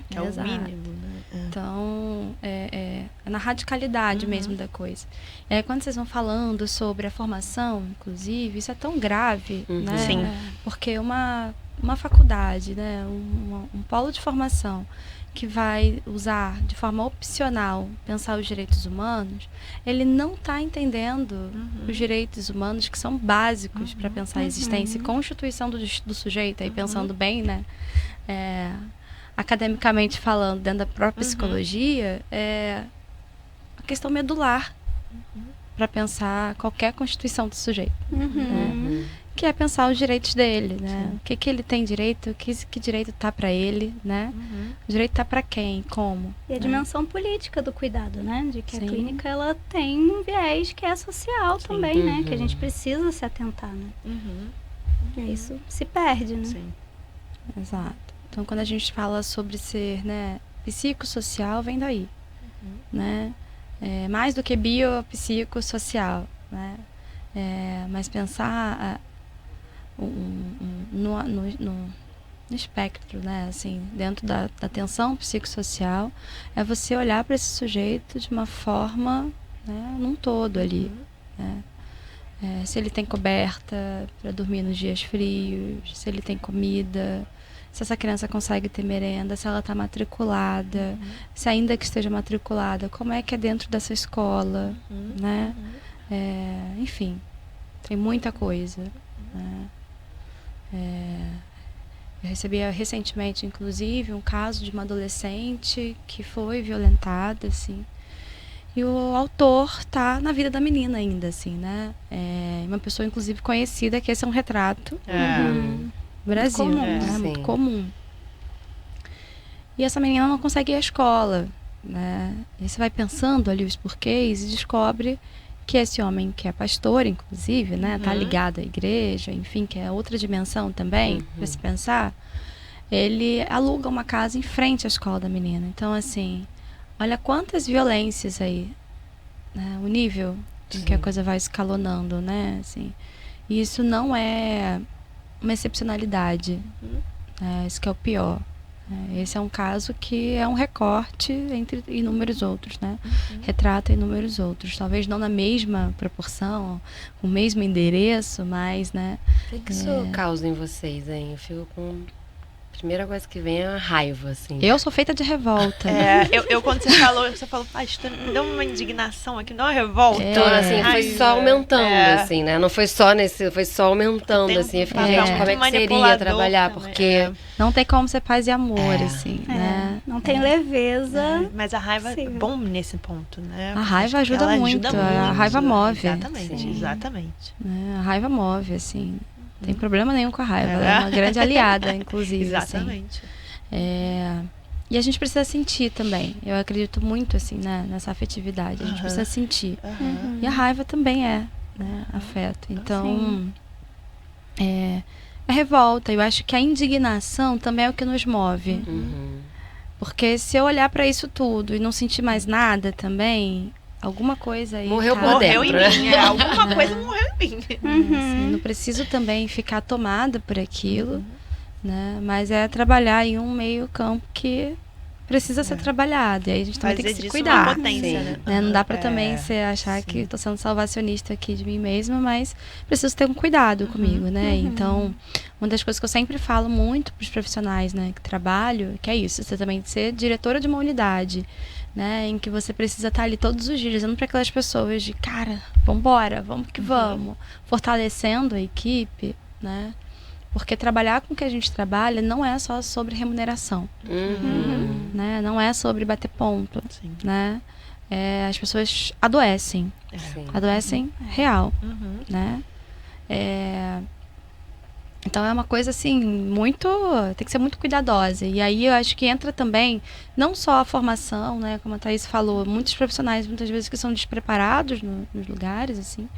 Speaker 2: que é
Speaker 3: Exato.
Speaker 2: o mínimo, né?
Speaker 3: Então, é na radicalidade mesmo da coisa. E aí, quando vocês vão falando sobre a formação, inclusive, isso é tão grave, né?
Speaker 2: Sim.
Speaker 3: Porque uma faculdade, né? Um polo de formação que vai usar de forma opcional pensar os direitos humanos, ele não está entendendo os direitos humanos que são básicos para pensar a existência e constituição do sujeito, aí pensando bem, né? Academicamente falando, dentro da própria psicologia, é a questão medular para pensar qualquer constituição do sujeito. Que é pensar os direitos dele, né? O que ele tem direito, que direito tá para ele, né? O direito tá para quem, como.
Speaker 4: E a dimensão política do cuidado, né? De que a clínica, ela tem um viés que é social também, né? Que a gente precisa se atentar, né? Isso se perde, né?
Speaker 2: Sim.
Speaker 3: Exato. Então, quando a gente fala sobre ser, né, psicossocial, vem daí, né? Mais do que biopsicossocial, né? Mas pensar no espectro, né? Assim, dentro da atenção psicossocial, é você olhar para esse sujeito de uma forma, né, num todo ali, né? Se ele tem coberta para dormir nos dias frios, se ele tem comida, se essa criança consegue ter merenda, se ela está matriculada, se ainda que esteja matriculada, como é que é dentro dessa escola, né? Enfim, tem muita coisa, né? Eu recebi recentemente, inclusive, um caso de uma adolescente que foi violentada, assim, e o autor tá na vida da menina ainda, assim, né? Uma pessoa, inclusive, conhecida, que esse é um retrato do Brasil,
Speaker 4: Muito comum,
Speaker 3: né?
Speaker 1: sim.
Speaker 3: Muito comum. E essa menina não consegue ir à escola, né? E você vai pensando ali os porquês e descobre que esse homem, que é pastor, inclusive, né? Tá ligado à igreja, enfim, que é outra dimensão também, para se pensar. Ele aluga uma casa em frente à escola da menina. Então, assim, olha quantas violências aí, né? O nível em que a coisa vai escalonando, né? Assim, e isso não é uma excepcionalidade, né? Isso que é o pior. Esse é um caso que é um recorte entre inúmeros outros, né? Retrata inúmeros outros. Talvez não na mesma proporção, com o mesmo endereço, mas, né?
Speaker 1: O que isso causa em vocês, hein? Eu fico com... A primeira coisa que vem é a raiva, assim.
Speaker 3: Eu sou feita de revolta.
Speaker 2: Eu quando você falou, me deu uma indignação aqui, me deu uma revolta.
Speaker 1: Então, assim, foi só aumentando, assim, né? Não foi só foi só aumentando, assim. Eu fiquei, gente, como é que seria trabalhar?
Speaker 2: Também,
Speaker 1: Porque...
Speaker 3: Não tem como ser paz e amor, assim, né?
Speaker 4: Não tem leveza.
Speaker 2: Mas a raiva é bom nesse ponto, né?
Speaker 3: A raiva
Speaker 2: Acho que
Speaker 3: ajuda
Speaker 2: ela
Speaker 3: muito, a raiva move.
Speaker 2: Exatamente, exatamente.
Speaker 3: Né? A raiva move, assim. Não tem problema nenhum com a raiva. Ela é uma grande aliada, inclusive.
Speaker 2: Exatamente.
Speaker 3: Assim. E a gente precisa sentir também. Eu acredito muito, assim, né, nessa afetividade. A gente precisa sentir. E a raiva também é, né, afeto. Então, é revolta. Eu acho que a indignação também é o que nos move. Porque se eu olhar para isso tudo e não sentir mais nada também, alguma coisa aí...
Speaker 1: Morreu por
Speaker 2: Morreu
Speaker 1: dentro,
Speaker 2: em mim, alguma coisa morreu em mim.
Speaker 3: Assim, não preciso também ficar tomada por aquilo, né? Mas é trabalhar em um meio campo que precisa ser trabalhado. E aí a gente também tem que se cuidar.
Speaker 2: Uma potência, né?
Speaker 3: Não dá pra também você achar que tô sendo salvacionista aqui de mim mesma, mas preciso ter um cuidado comigo, né? Então, uma das coisas que eu sempre falo muito pros profissionais, né, que trabalho, que é isso, você também ser diretora de uma unidade, né? Em que você precisa estar ali todos os dias, dizendo para aquelas pessoas de, cara, vambora, vamos que vamos. Fortalecendo a equipe, né? Porque trabalhar com o que a gente trabalha não é só sobre remuneração, né? Não é sobre bater ponto,
Speaker 2: Sim.
Speaker 3: né? As pessoas adoecem,
Speaker 1: Sim.
Speaker 3: adoecem real, né? Então é uma coisa assim, tem que ser muito cuidadosa. E aí eu acho que entra também, não só a formação, né? Como a Thaís falou, muitos profissionais, muitas vezes, que são despreparados nos lugares, assim,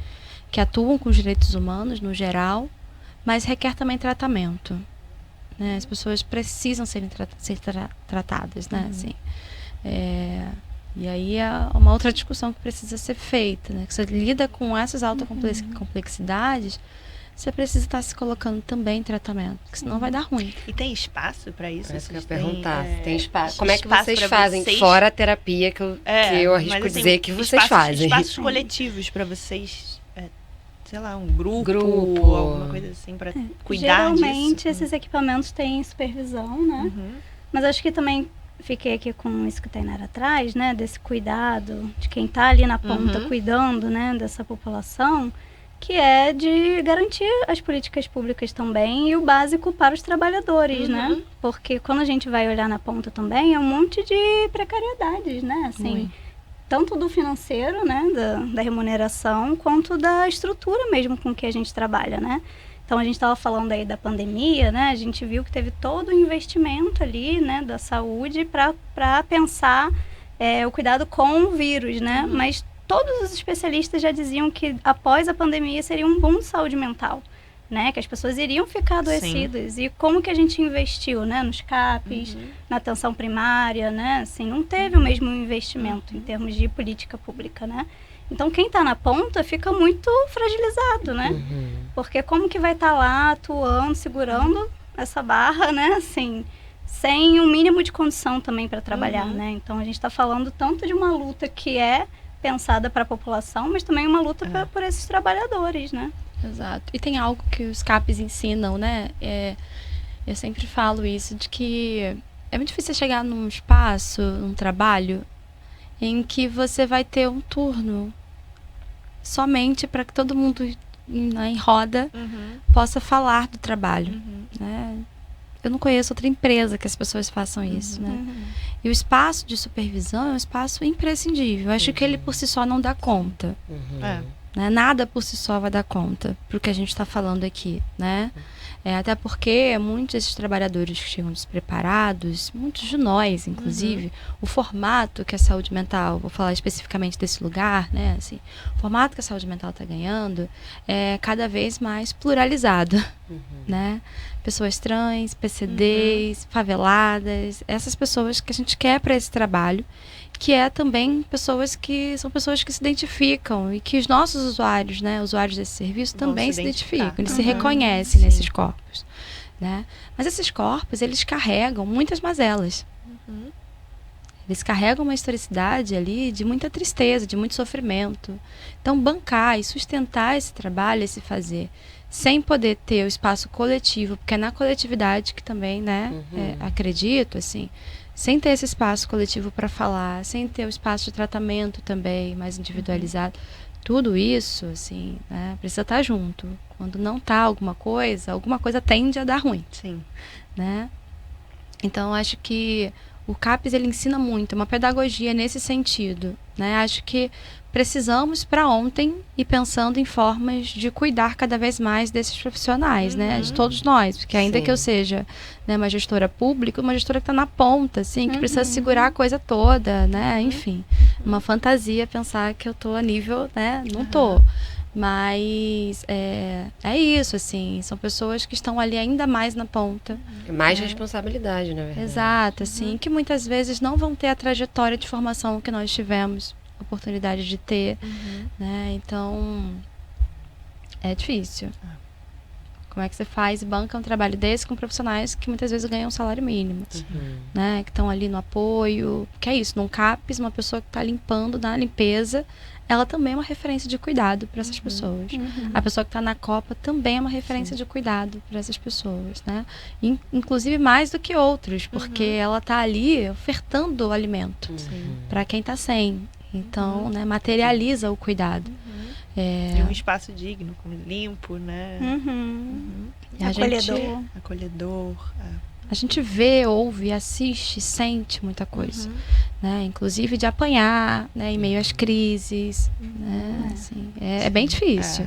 Speaker 3: que atuam com os direitos humanos, no geral, mas requer também tratamento, né? As pessoas precisam ser tratadas, né? Assim, e aí é uma outra discussão que precisa ser feita, né? Que você lida com essas altas complexidades, você precisa estar se colocando também em tratamento, porque senão vai dar ruim.
Speaker 2: E tem espaço para isso?
Speaker 1: Parece que eu ia
Speaker 2: Vocês têm,
Speaker 1: perguntar se tem espaço. Como é que
Speaker 2: espaço
Speaker 1: vocês
Speaker 2: pra
Speaker 1: fazem
Speaker 2: vocês?
Speaker 1: fora a terapia que eu arrisco
Speaker 2: mas, assim,
Speaker 1: dizer que vocês fazem?
Speaker 2: Espaços coletivos para vocês, sei lá, um grupo, alguma coisa assim, para cuidar
Speaker 4: Geralmente
Speaker 2: disso.
Speaker 4: esses equipamentos têm supervisão, né? Mas acho que também fiquei aqui com isso que a Tainara traz, né? Desse cuidado de quem está ali na ponta cuidando, né? Dessa população, que é de garantir as políticas públicas também e o básico para os trabalhadores, né? Porque quando a gente vai olhar na ponta também, é um monte de precariedades, né? Assim, tanto do financeiro, né? Da remuneração, quanto da estrutura mesmo com que a gente trabalha, né? Então, a gente estava falando aí da pandemia, né? A gente viu que teve todo o investimento ali, né? Da saúde para pensar o cuidado com o vírus, né? Mas todos os especialistas já diziam que após a pandemia seria um boom de saúde mental, né? Que as pessoas iriam ficar adoecidas. E como que a gente investiu, né? Nos CAPs, na atenção primária, né? Assim, não teve o mesmo investimento em termos de política pública, né? Então, quem está na ponta fica muito fragilizado, né? Porque como que vai estar lá atuando, segurando essa barra, né? Assim, sem um mínimo de condição também para trabalhar, né? Então, a gente está falando tanto de uma luta que é pensada para a população, mas também uma luta por esses trabalhadores, né?
Speaker 3: Exato. E tem algo que os CAPs ensinam, né? Eu sempre falo isso, de que é muito difícil chegar num espaço, num trabalho, em que você vai ter um turno somente para que todo mundo em roda possa falar do trabalho, né? Eu não conheço outra empresa que as pessoas façam isso, né? E o espaço de supervisão é um espaço imprescindível. Eu acho que ele por si só não dá conta. Né? Nada por si só vai dar conta pro que a gente está falando aqui, né? Até porque muitos desses trabalhadores que chegam despreparados, muitos de nós, inclusive, o formato que a saúde mental, vou falar especificamente desse lugar, né? Assim, o formato que a saúde mental está ganhando é cada vez mais pluralizado, né? Pessoas trans, PCDs, faveladas, essas pessoas que a gente quer para esse trabalho, que é também são pessoas que se identificam e que os nossos usuários, né, usuários desse serviço, também se identificam, eles se reconhecem nesses corpos, né? Mas esses corpos, eles carregam muitas mazelas. Eles carregam uma historicidade ali de muita tristeza, de muito sofrimento. Então, bancar e sustentar esse trabalho, esse fazer, sem poder ter o espaço coletivo, porque é na coletividade que também, né, acredito, assim, sem ter esse espaço coletivo para falar, sem ter o espaço de tratamento também mais individualizado, tudo isso, assim, né, precisa estar junto. Quando não tá alguma coisa tende a dar ruim.
Speaker 2: Sim.
Speaker 3: Né? Então, acho que o CAPES, ele ensina muito, uma pedagogia nesse sentido, né? Acho que precisamos para ontem ir pensando em formas de cuidar cada vez mais desses profissionais, né? De todos nós, porque ainda que eu seja, né, uma gestora pública, uma gestora que está na ponta, assim, que precisa segurar a coisa toda, né? Enfim, uma fantasia pensar que eu tô a nível, né? Não tô. Mas é isso, assim, são pessoas que estão ali ainda mais na ponta.
Speaker 1: Mais responsabilidade, na verdade.
Speaker 3: Exato, assim, que muitas vezes não vão ter a trajetória de formação que nós tivemos a oportunidade de ter, né? Então, é difícil. Como é que você faz e banca um trabalho desse com profissionais que muitas vezes ganham um salário mínimo, né? Que estão ali no apoio. Que é isso, num CAPES, uma pessoa que está limpando, na limpeza, ela também é uma referência de cuidado para essas pessoas. A pessoa que está na Copa também é uma referência de cuidado para essas pessoas, né? Inclusive mais do que outros, porque ela está ali ofertando o alimento para quem está sem. Então, né, materializa o cuidado.
Speaker 2: E um espaço digno, limpo, né?
Speaker 3: E
Speaker 4: Acolhedor.
Speaker 2: Acolhedor.
Speaker 3: A gente vê, ouve, assiste, sente muita coisa, né? Inclusive de apanhar, né? Em meio às crises, né? Assim, é bem difícil,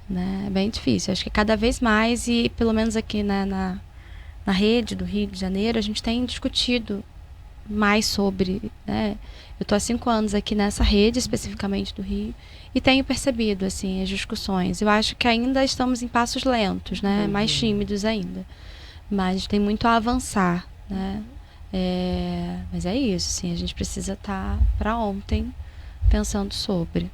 Speaker 3: né? É bem difícil. Acho que cada vez mais, e pelo menos aqui na rede do Rio de Janeiro, a gente tem discutido mais sobre, né? Eu estou há 5 anos aqui nessa rede, especificamente do Rio, e tenho percebido, assim, as discussões. Eu acho que ainda estamos em passos lentos, né? Mais tímidos ainda. Mas tem muito a avançar, né? Mas é isso, assim, a gente precisa estar para ontem pensando sobre.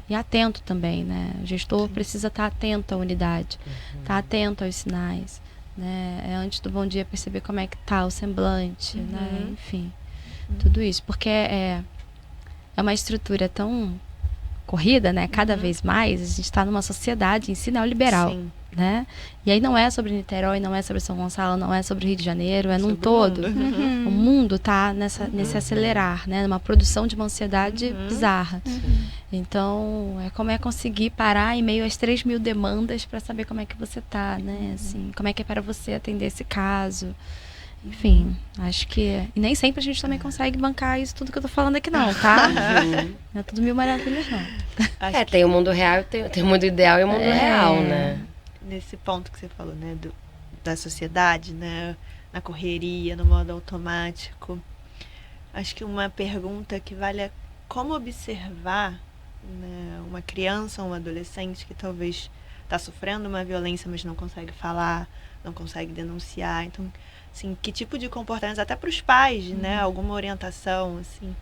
Speaker 3: E atento também, né? O gestor precisa estar atento à unidade, estar atento aos sinais, né? Antes do bom dia perceber como é que está o semblante, né? Enfim, tudo isso. Porque é uma estrutura tão corrida, né? Cada vez mais, a gente está numa sociedade em si neoliberal.
Speaker 2: Sim.
Speaker 3: Né? E aí não é sobre Niterói, não é sobre São Gonçalo, não é sobre Rio de Janeiro, é num todo. O mundo está nesse acelerar, né? Numa produção de uma ansiedade bizarra. Então, como é conseguir parar em meio às 3.000 demandas para saber como é que você está, né? Assim, como é que é para você atender esse caso. Enfim, acho que... E nem sempre a gente também consegue bancar isso tudo que eu tô falando aqui não, tá? Não é tudo mil maravilhas, não.
Speaker 1: Tem o mundo real, tem o mundo ideal e o mundo real, né?
Speaker 2: Nesse ponto que você falou, né, da sociedade, né, na correria, no modo automático, acho que uma pergunta que vale é como observar, né, uma criança ou um adolescente que talvez está sofrendo uma violência, mas não consegue falar, não consegue denunciar. Então, assim, que tipo de comportamento, até para os pais, né, alguma orientação, assim,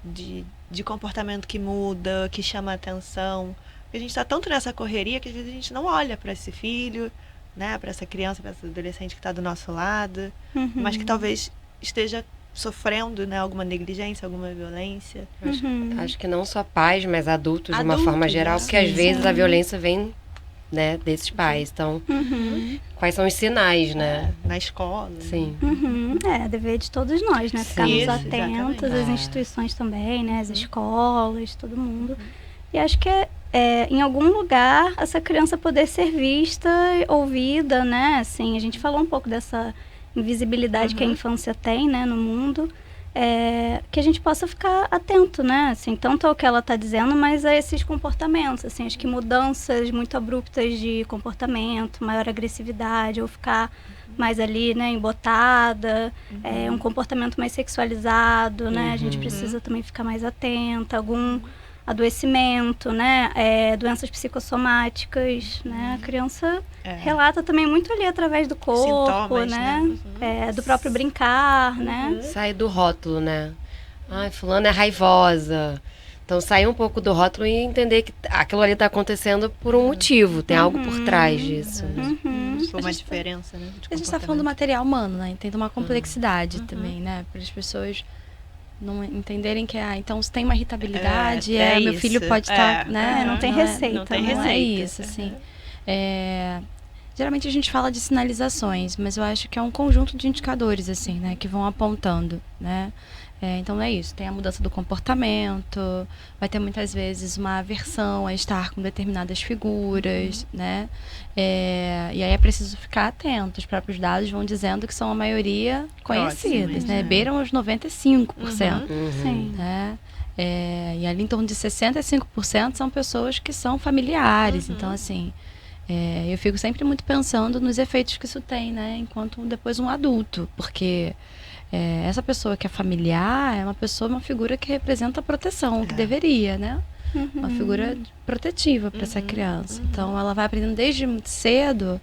Speaker 2: de comportamento que muda, que chama a atenção. A gente está tanto nessa correria que às vezes a gente não olha para esse filho, né, para essa criança, para esse adolescente que está do nosso lado, mas que talvez esteja sofrendo, né, alguma negligência, alguma violência.
Speaker 1: Acho que não só pais, mas adultos de uma forma geral, porque às vezes a violência vem, né, desses pais. Então, quais são os sinais, né?
Speaker 2: Na escola.
Speaker 1: Sim.
Speaker 4: É dever de todos nós, né? Ficarmos
Speaker 2: Isso,
Speaker 4: atentos,
Speaker 2: exatamente.
Speaker 4: as instituições também, né? As escolas, todo mundo. E acho que em algum lugar essa criança poder ser vista, ouvida, né? Assim, a gente falou um pouco dessa invisibilidade que a infância tem, né, no mundo. Que a gente possa ficar atento, né? Assim, tanto ao que ela está dizendo, mas a esses comportamentos. Assim, acho que mudanças muito abruptas de comportamento, maior agressividade, ou ficar mais ali, né, embotada, um comportamento mais sexualizado, né? A gente precisa também ficar mais atenta, algum adoecimento, né? Doenças psicossomáticas, né? A criança relata também muito ali através do corpo,
Speaker 2: sintomas,
Speaker 4: né? Do próprio brincar, né?
Speaker 1: Sai do rótulo, né? Ai, fulano é raivosa. Então, sair um pouco do rótulo e entender que aquilo ali está acontecendo por um motivo. Tem algo por trás disso. Né?
Speaker 2: Foi uma diferença, né?
Speaker 3: A gente está falando do material humano, né? Tem uma complexidade também, né? Para as pessoas não entenderem que, então, se tem uma irritabilidade, meu filho pode estar, né?
Speaker 4: Não tem receita.
Speaker 2: Não tem
Speaker 3: Não
Speaker 2: receita.
Speaker 3: é isso, assim. Geralmente a gente fala de sinalizações, mas eu acho que é um conjunto de indicadores, assim, né? Que vão apontando, né? Então é isso, tem a mudança do comportamento, vai ter muitas vezes uma aversão a estar com determinadas figuras, né? E aí é preciso ficar atento, os próprios dados vão dizendo que são a maioria conhecidas, né? Beiram os 95%.
Speaker 4: Sim.
Speaker 3: Né? E ali em torno de 65% são pessoas que são familiares, então assim... eu fico sempre muito pensando nos efeitos que isso tem, né? Enquanto depois um adulto, porque... essa pessoa que é familiar é uma figura que representa a proteção, que deveria, né? Uma figura protetiva para essa criança. Então, ela vai aprendendo desde muito cedo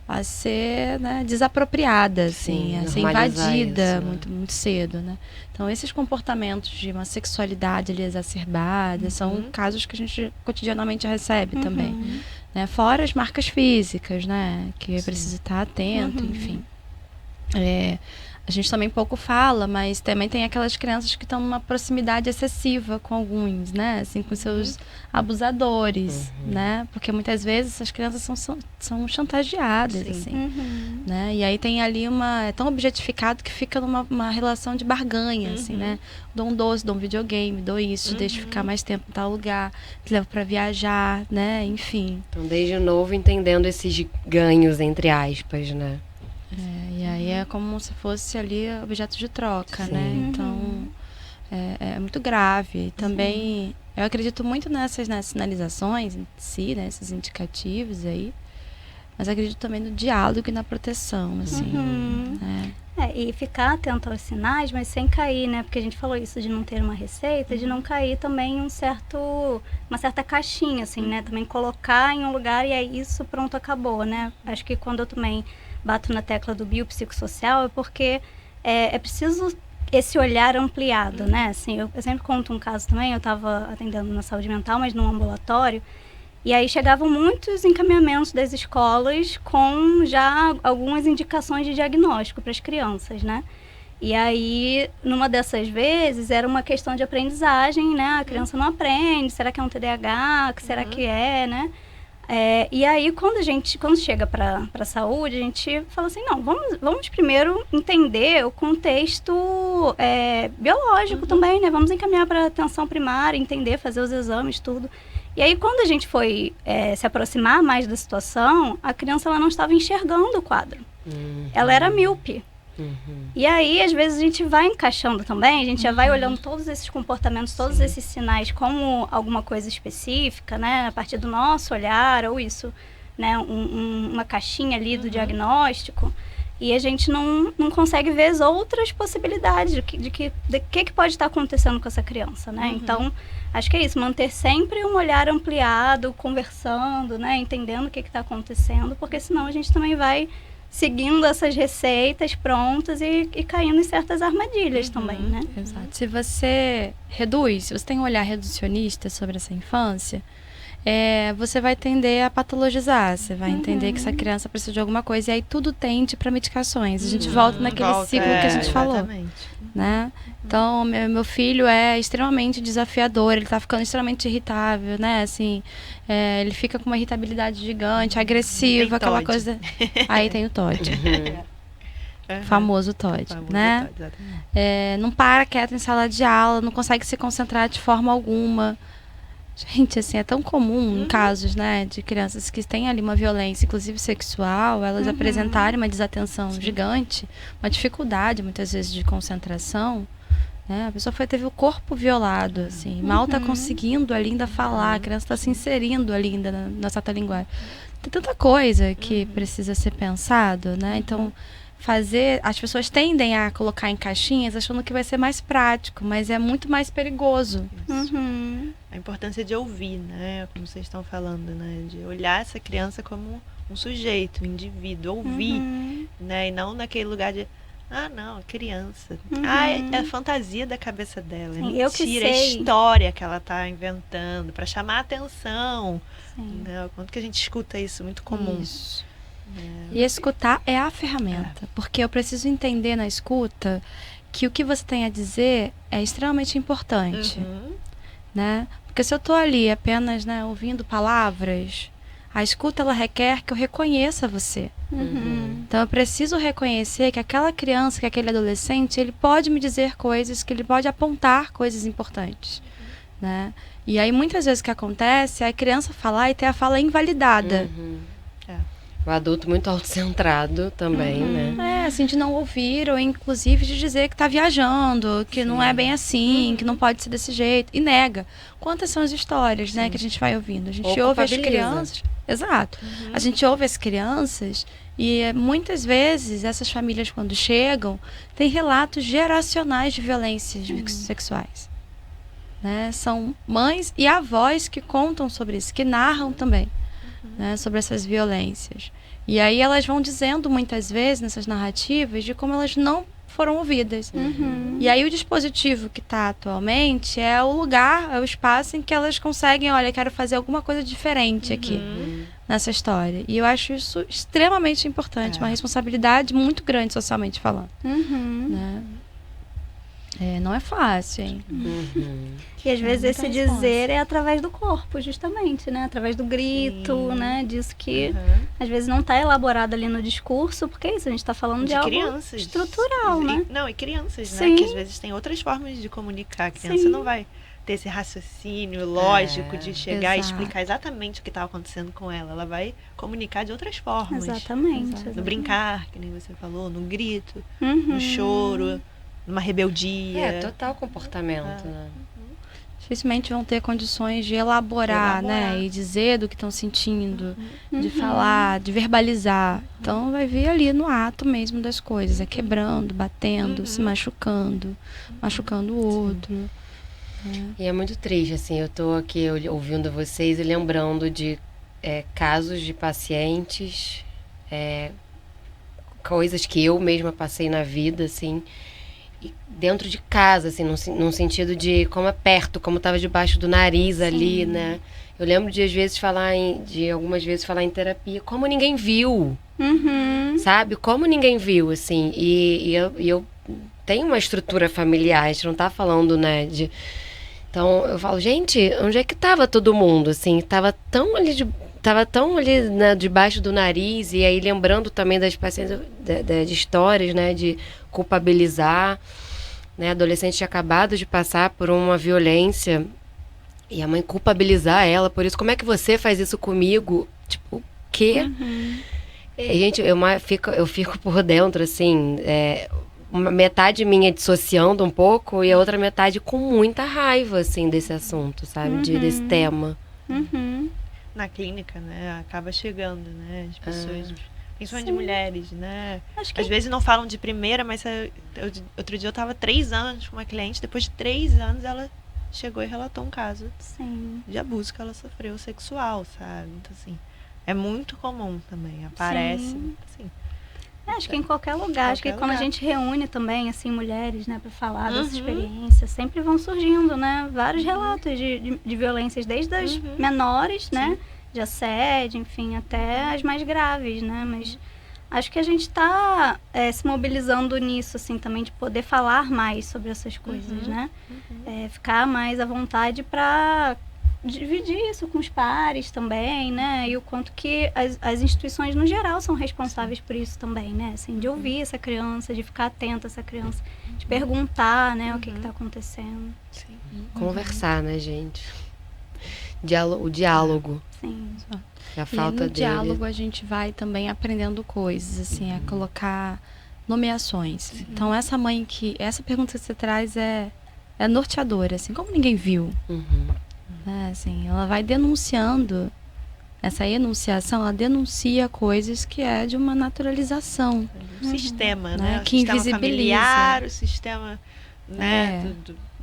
Speaker 3: a ser, né, desapropriada, assim, a ser invadida
Speaker 1: isso, né?
Speaker 3: muito, muito cedo, né? Então, esses comportamentos de uma sexualidade ali exacerbada são casos que a gente cotidianamente recebe também, né? Fora as marcas físicas, né? Que é preciso estar atento, enfim. A gente também pouco fala, mas também tem aquelas crianças que estão numa proximidade excessiva com alguns, né? Assim, com seus abusadores, né? Porque muitas vezes essas crianças são chantageadas, assim, né? E aí tem ali é tão objetificado que fica numa relação de barganha, assim, né? Dou um doce, dou um videogame, dou isso, deixo ficar mais tempo em tal lugar, te levo pra viajar, né? Enfim.
Speaker 1: Então, desde novo, entendendo esses ganhos, entre aspas, né?
Speaker 3: E aí é como se fosse ali objeto de troca, né? Então, é muito grave. E também, eu acredito muito nessas sinalizações em si, né? Esses indicativos aí. Mas acredito também no diálogo e na proteção, assim. Né?
Speaker 4: E ficar atento aos sinais, mas sem cair, né? Porque a gente falou isso de não ter uma receita, de não cair também em uma certa caixinha, assim, né? Também colocar em um lugar e é isso, pronto, acabou, né? Acho que quando eu também bato na tecla do biopsicossocial é porque é preciso esse olhar ampliado, né? Assim, eu sempre conto um caso também, eu estava atendendo na saúde mental, mas num ambulatório, e aí chegavam muitos encaminhamentos das escolas com já algumas indicações de diagnóstico para as crianças, né? E aí, numa dessas vezes, era uma questão de aprendizagem, né? A criança não aprende, será que é um TDAH, o que será que é, né? E aí, quando chega para a saúde, a gente fala assim, não, vamos primeiro entender o contexto biológico também, né? Vamos encaminhar para atenção primária, entender, fazer os exames, tudo. E aí, quando a gente foi se aproximar mais da situação, a criança ela não estava enxergando o quadro. Ela era míope. E aí, às vezes, a gente vai encaixando também, a gente já vai olhando todos esses comportamentos, todos esses sinais como alguma coisa específica, né? A partir do nosso olhar, ou isso, né? Uma caixinha ali do diagnóstico. E a gente não consegue ver as outras possibilidades de que pode estar acontecendo com essa criança, né? Então, acho que é isso, manter sempre um olhar ampliado, conversando, né? Entendendo o que está acontecendo, porque senão a gente também vai seguindo essas receitas prontas e caindo em certas armadilhas também, né?
Speaker 3: Exato. Se você se você tem um olhar reducionista sobre essa infância, você vai tender a patologizar, você vai entender que essa criança precisa de alguma coisa, e aí tudo tende para medicações. A gente volta naquele ciclo que a gente falou, né? Então, meu filho é extremamente desafiador, ele tá ficando extremamente irritável, né? Assim, ele fica com uma irritabilidade gigante, agressiva, aquela coisa. Aí tem o TOD. Famoso TOD, né? Não para quieto em sala de aula, não consegue se concentrar de forma alguma. Gente, assim, é tão comum em casos, né, de crianças que têm ali uma violência, inclusive sexual, elas apresentarem uma desatenção gigante, uma dificuldade, muitas vezes, de concentração, né? A pessoa teve o corpo violado, assim, mal está conseguindo ali ainda falar, a criança está se inserindo ali ainda na certa linguagem. Tem tanta coisa que precisa ser pensado, né? Então, as pessoas tendem a colocar em caixinhas achando que vai ser mais prático, mas é muito mais perigoso.
Speaker 2: A importância de ouvir, né? Como vocês estão falando, né? De olhar essa criança como um sujeito, um indivíduo, ouvir, né? E não naquele lugar de, não, criança. É a fantasia da cabeça dela. É mentira, é história que ela está inventando para chamar a atenção. Né? Quanto que a gente escuta isso, muito comum.
Speaker 3: Isso. E escutar é a ferramenta, porque eu preciso entender na escuta que o que você tem a dizer é extremamente importante, né? Porque se eu estou ali apenas, né, ouvindo palavras, a escuta ela requer que eu reconheça você. Então eu preciso reconhecer que aquela criança, que aquele adolescente, ele pode me dizer coisas, que ele pode apontar coisas importantes, né? E aí muitas vezes o que acontece é a criança falar e ter a fala invalidada.
Speaker 1: O adulto muito autocentrado também, né?
Speaker 3: Assim, de não ouvir, ou inclusive de dizer que está viajando, que não é bem assim, que não pode ser desse jeito, e nega. Quantas são as histórias, né, que a gente vai ouvindo? A gente ouve as crianças. Exato. A gente ouve as crianças e muitas vezes essas famílias, quando chegam, têm relatos geracionais de violências sexuais. Né? São mães e avós que contam sobre isso, que narram também. Né, sobre essas violências. E aí elas vão dizendo muitas vezes nessas narrativas de como elas não foram ouvidas. E aí o dispositivo que está atualmente é o lugar, é o espaço em que elas conseguem, olha, quero fazer alguma coisa diferente aqui. nessa história. E eu acho isso extremamente importante, uma responsabilidade muito grande socialmente falando. Né? Não é fácil, hein?
Speaker 4: E às vezes esse dizer é através do corpo, justamente, né? Através do grito, né? Disso que às vezes não está elaborado ali no discurso, porque é isso, a gente está falando de algo
Speaker 2: crianças,
Speaker 4: estrutural, né?
Speaker 2: E crianças,
Speaker 4: Sim.
Speaker 2: né? Que às vezes tem outras formas de comunicar. A criança não vai ter esse raciocínio lógico de chegar e explicar exatamente o que está acontecendo com ela. Ela vai comunicar de outras formas.
Speaker 4: Exatamente.
Speaker 2: No brincar, que nem você falou, no grito, no choro, numa rebeldia.
Speaker 1: Total comportamento, né?
Speaker 3: Dificilmente vão ter condições de elaborar, né? E dizer do que estão sentindo, de falar, de verbalizar. Então vai vir ali no ato mesmo das coisas. Quebrando, batendo, se machucando, machucando o outro.
Speaker 1: E é muito triste, assim, eu tô aqui ouvindo vocês e lembrando de casos de pacientes, coisas que eu mesma passei na vida, assim, dentro de casa, assim, num sentido de como é perto, como estava debaixo do nariz ali, né? Eu lembro de, às vezes, algumas vezes falar em terapia, como ninguém viu, sabe? Como ninguém viu, assim, e eu tenho uma estrutura familiar, a gente não tá falando, né, Então, eu falo, gente, onde é que tava todo mundo, assim? Tava tão ali, né, debaixo do nariz, e aí lembrando também das pacientes, de histórias, né, de culpabilizar, né, adolescente tinha acabado de passar por uma violência, e a mãe culpabilizar ela por isso. Como é que você faz isso comigo? Tipo, o quê? Gente, eu fico por dentro, assim, uma metade minha dissociando um pouco e a outra metade com muita raiva, assim, desse assunto, sabe? Desse tema.
Speaker 2: Na clínica, né? Acaba chegando, né? As pessoas, principalmente mulheres, né? Às vezes não falam de primeira, mas outro dia eu tava 3 anos com uma cliente, depois de 3 anos ela chegou e relatou um caso de abuso que ela sofreu sexual, sabe? Então, assim, é muito comum também, aparece, assim.
Speaker 4: Acho que em qualquer lugar, acho que quando a gente reúne também, assim, mulheres, né, para falar dessa experiência, sempre vão surgindo, né, vários relatos de violências, desde as menores, né, de assédio, enfim, até as mais graves, né, mas acho que a gente está se mobilizando nisso, assim, também, de poder falar mais sobre essas coisas, né, ficar mais à vontade para dividir isso com os pares também, né? E o quanto que as instituições, no geral, são responsáveis por isso também, né? Assim, de ouvir essa criança, de ficar atento a essa criança, de perguntar, né, o que está acontecendo.
Speaker 1: Conversar, né, gente? O diálogo.
Speaker 4: Sim.
Speaker 1: A falta
Speaker 3: no
Speaker 1: dele.
Speaker 3: diálogo a gente vai também aprendendo coisas, assim, a colocar nomeações. Então, essa pergunta que você traz é norteadora, assim, como ninguém viu. Assim, ela vai denunciando, essa enunciação, ela denuncia coisas que é de uma naturalização.
Speaker 2: O sistema, né?
Speaker 3: Que
Speaker 2: o sistema
Speaker 3: invisibiliza.
Speaker 2: familiar, o sistema, né,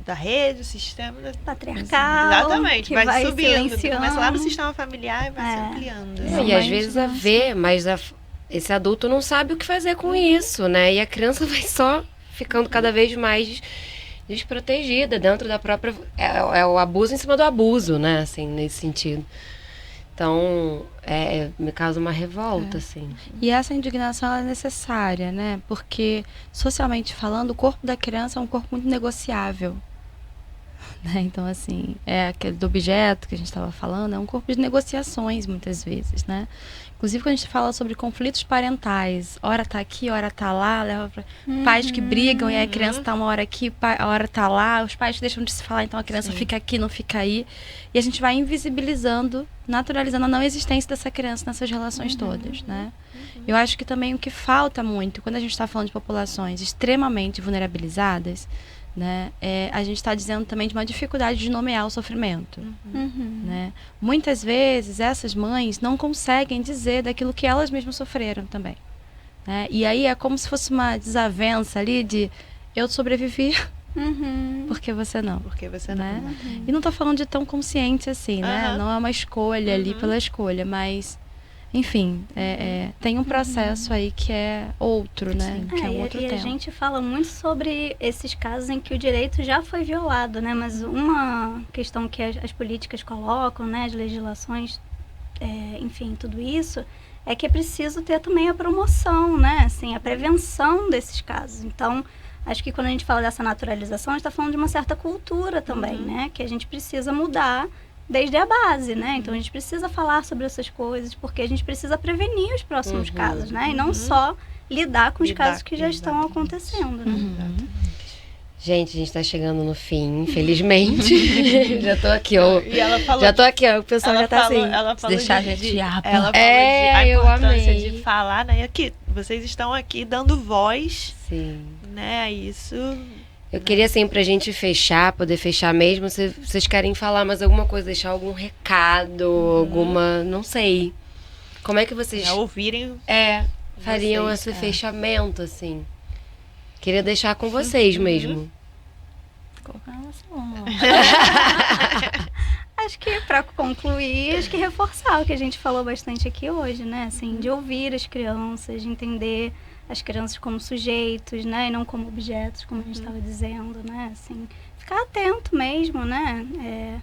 Speaker 2: da rede, o sistema
Speaker 4: patriarcal.
Speaker 2: Exatamente,
Speaker 4: que
Speaker 2: vai subindo.
Speaker 4: silenciando.
Speaker 2: Começa lá no sistema familiar e vai se ampliando.
Speaker 1: E às vezes mas esse adulto não sabe o que fazer com isso, né? E a criança vai só ficando cada vez mais desprotegida dentro da própria... É o abuso em cima do abuso, né? Assim, nesse sentido. Então, me causa uma revolta, assim.
Speaker 3: E essa indignação é necessária, né? Porque, socialmente falando, o corpo da criança é um corpo muito negociável. Né? Então, assim, aquele do objeto que a gente estava falando, é um corpo de negociações, muitas vezes, né? Inclusive, quando a gente fala sobre conflitos parentais, hora tá aqui, hora tá lá, leva pra pais que brigam, e aí a criança tá uma hora aqui, a hora tá lá, os pais deixam de se falar, então a criança fica aqui, não fica aí. E a gente vai invisibilizando, naturalizando a não existência dessa criança nessas relações todas, né? Eu acho que também o que falta muito, quando a gente está falando de populações extremamente vulnerabilizadas, né, a gente está dizendo também de uma dificuldade de nomear o sofrimento. Né? Muitas vezes essas mães não conseguem dizer daquilo que elas mesmas sofreram também. Né? E aí é como se fosse uma desavença ali de eu sobrevivi, porque você não.
Speaker 2: Porque você não.
Speaker 3: Né? E não estou falando de tão consciente assim, né? Não é uma escolha ali pela escolha, mas... Enfim, tem um processo aí que é outro, né? Que é um outro tema.
Speaker 4: A gente fala muito sobre esses casos em que o direito já foi violado, né? Mas uma questão que as políticas colocam, né? As legislações enfim, tudo isso, é que é preciso ter também a promoção, né? Assim, a prevenção desses casos. Então, acho que quando a gente fala dessa naturalização, a gente está falando de uma certa cultura também, né? Que a gente precisa mudar desde a base, né? Então, a gente precisa falar sobre essas coisas, porque a gente precisa prevenir os próximos casos, né? E não só lidar com os casos que já estão acontecendo, né?
Speaker 1: Gente, a gente tá chegando no fim, infelizmente. Já tô aqui, ó.
Speaker 2: E ela falou,
Speaker 1: Já tô aqui, ó. O pessoal já tá assim.
Speaker 2: Ela falou
Speaker 3: deixar a gente
Speaker 2: ela
Speaker 3: aba.
Speaker 2: falou a
Speaker 1: eu
Speaker 2: importância
Speaker 1: amei.
Speaker 2: de falar, né? E aqui, vocês estão aqui dando voz,
Speaker 1: Sim.
Speaker 2: né? A isso.
Speaker 1: Eu queria, assim, pra gente fechar, poder fechar mesmo, se vocês querem falar mais alguma coisa, deixar algum recado, alguma... Não sei. Como é que vocês...
Speaker 2: Né, ouvirem.
Speaker 1: fariam
Speaker 2: vocês,
Speaker 1: esse fechamento, assim? Queria deixar com vocês mesmo.
Speaker 4: Acho que para concluir, acho que reforçar o que a gente falou bastante aqui hoje, né? Assim, de ouvir as crianças, de entender as crianças como sujeitos, né? E não como objetos, como a gente estava dizendo, né? Assim, ficar atento mesmo, né?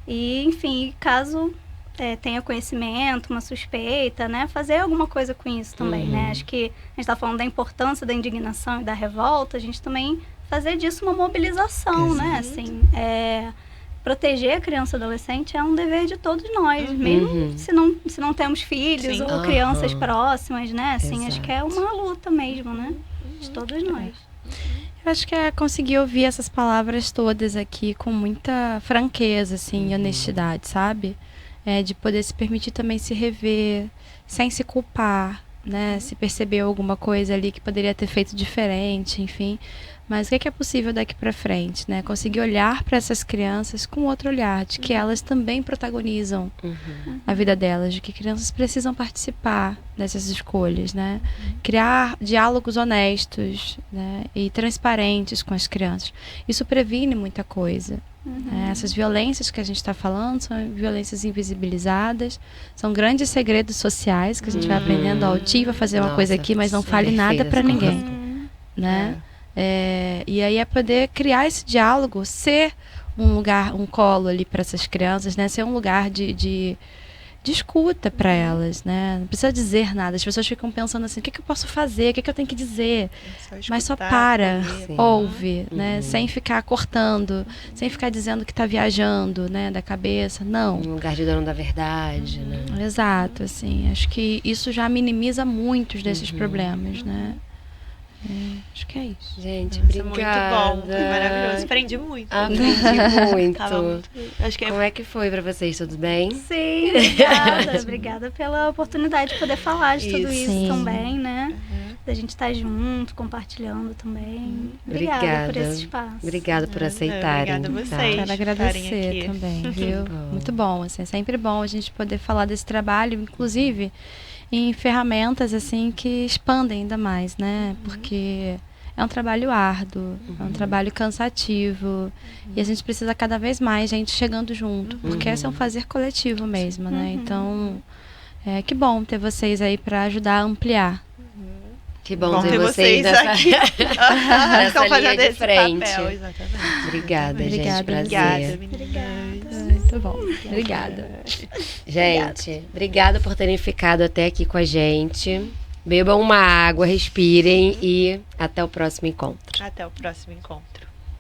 Speaker 4: E, enfim, caso tenha conhecimento, uma suspeita, né? Fazer alguma coisa com isso também, né? Acho que a gente está falando da importância da indignação e da revolta, a gente também fazer disso uma mobilização, né? Assim, proteger a criança e adolescente é um dever de todos nós, mesmo se não temos filhos ou crianças próximas, né? Assim, acho que é uma luta mesmo, né? De todos nós.
Speaker 3: Eu acho que é conseguir ouvir essas palavras todas aqui com muita franqueza, assim, e honestidade, sabe? De poder se permitir também se rever, sem se culpar, né? Se percebeu alguma coisa ali que poderia ter feito diferente, enfim. Mas o que é possível daqui para frente, né? Conseguir olhar para essas crianças com outro olhar, de que elas também protagonizam a vida delas, de que crianças precisam participar dessas escolhas, né? Criar diálogos honestos, né? E transparentes com as crianças. Isso previne muita coisa. Essas violências que a gente está falando são violências invisibilizadas, são grandes segredos sociais que a gente vai aprendendo ao tio a fazer uma coisa aqui, mas não fale nada para ninguém, né? E aí é poder criar esse diálogo, ser um lugar, um colo ali para essas crianças, né? Ser um lugar de escuta para elas, né? Não precisa dizer nada. As pessoas ficam pensando assim, o que eu posso fazer? O que eu tenho que dizer? Mas só para, ouve, né? Sem ficar cortando, sem ficar dizendo que está viajando, né? Da cabeça, não.
Speaker 1: Um lugar de dono da verdade, né?
Speaker 3: Exato, assim. Acho que isso já minimiza muitos desses problemas, né? Acho que é isso.
Speaker 1: Gente,
Speaker 2: Nossa,
Speaker 1: obrigada.
Speaker 2: muito bom, foi maravilhoso. Aprendi muito.
Speaker 1: Aprendi muito.
Speaker 2: Tava muito. Acho que
Speaker 1: Como é que foi pra vocês? Tudo bem?
Speaker 4: Sim, obrigada. Obrigada pela oportunidade de poder falar de tudo isso
Speaker 3: Sim.
Speaker 4: também, né? Da gente estar junto, compartilhando também. Obrigada por esse espaço.
Speaker 1: Obrigada por aceitarem.
Speaker 2: Obrigada a
Speaker 1: tá?
Speaker 2: vocês.
Speaker 3: Quero agradecer
Speaker 2: estarem aqui.
Speaker 3: também, viu?
Speaker 1: bom.
Speaker 3: Muito bom, assim, é sempre bom a gente poder falar desse trabalho, inclusive em ferramentas assim que expandem ainda mais, né? Porque é um trabalho árduo, é um trabalho cansativo e a gente precisa cada vez mais gente chegando junto, porque esse é um fazer coletivo mesmo, né? Então, que bom ter vocês aí para ajudar a ampliar.
Speaker 1: Que bom ter vocês nessa,
Speaker 2: aqui.
Speaker 1: nessa
Speaker 2: Estão
Speaker 1: linha
Speaker 2: fazendo
Speaker 1: de
Speaker 2: esse
Speaker 1: frente.
Speaker 2: papel, exatamente.
Speaker 1: Obrigada, gente.
Speaker 3: Obrigada.
Speaker 1: Prazer.
Speaker 2: Obrigada.
Speaker 3: Muito bom. Obrigada.
Speaker 1: Gente, obrigada por terem ficado até aqui com a gente. Bebam uma água, respirem e até o próximo encontro.
Speaker 2: Até o próximo encontro.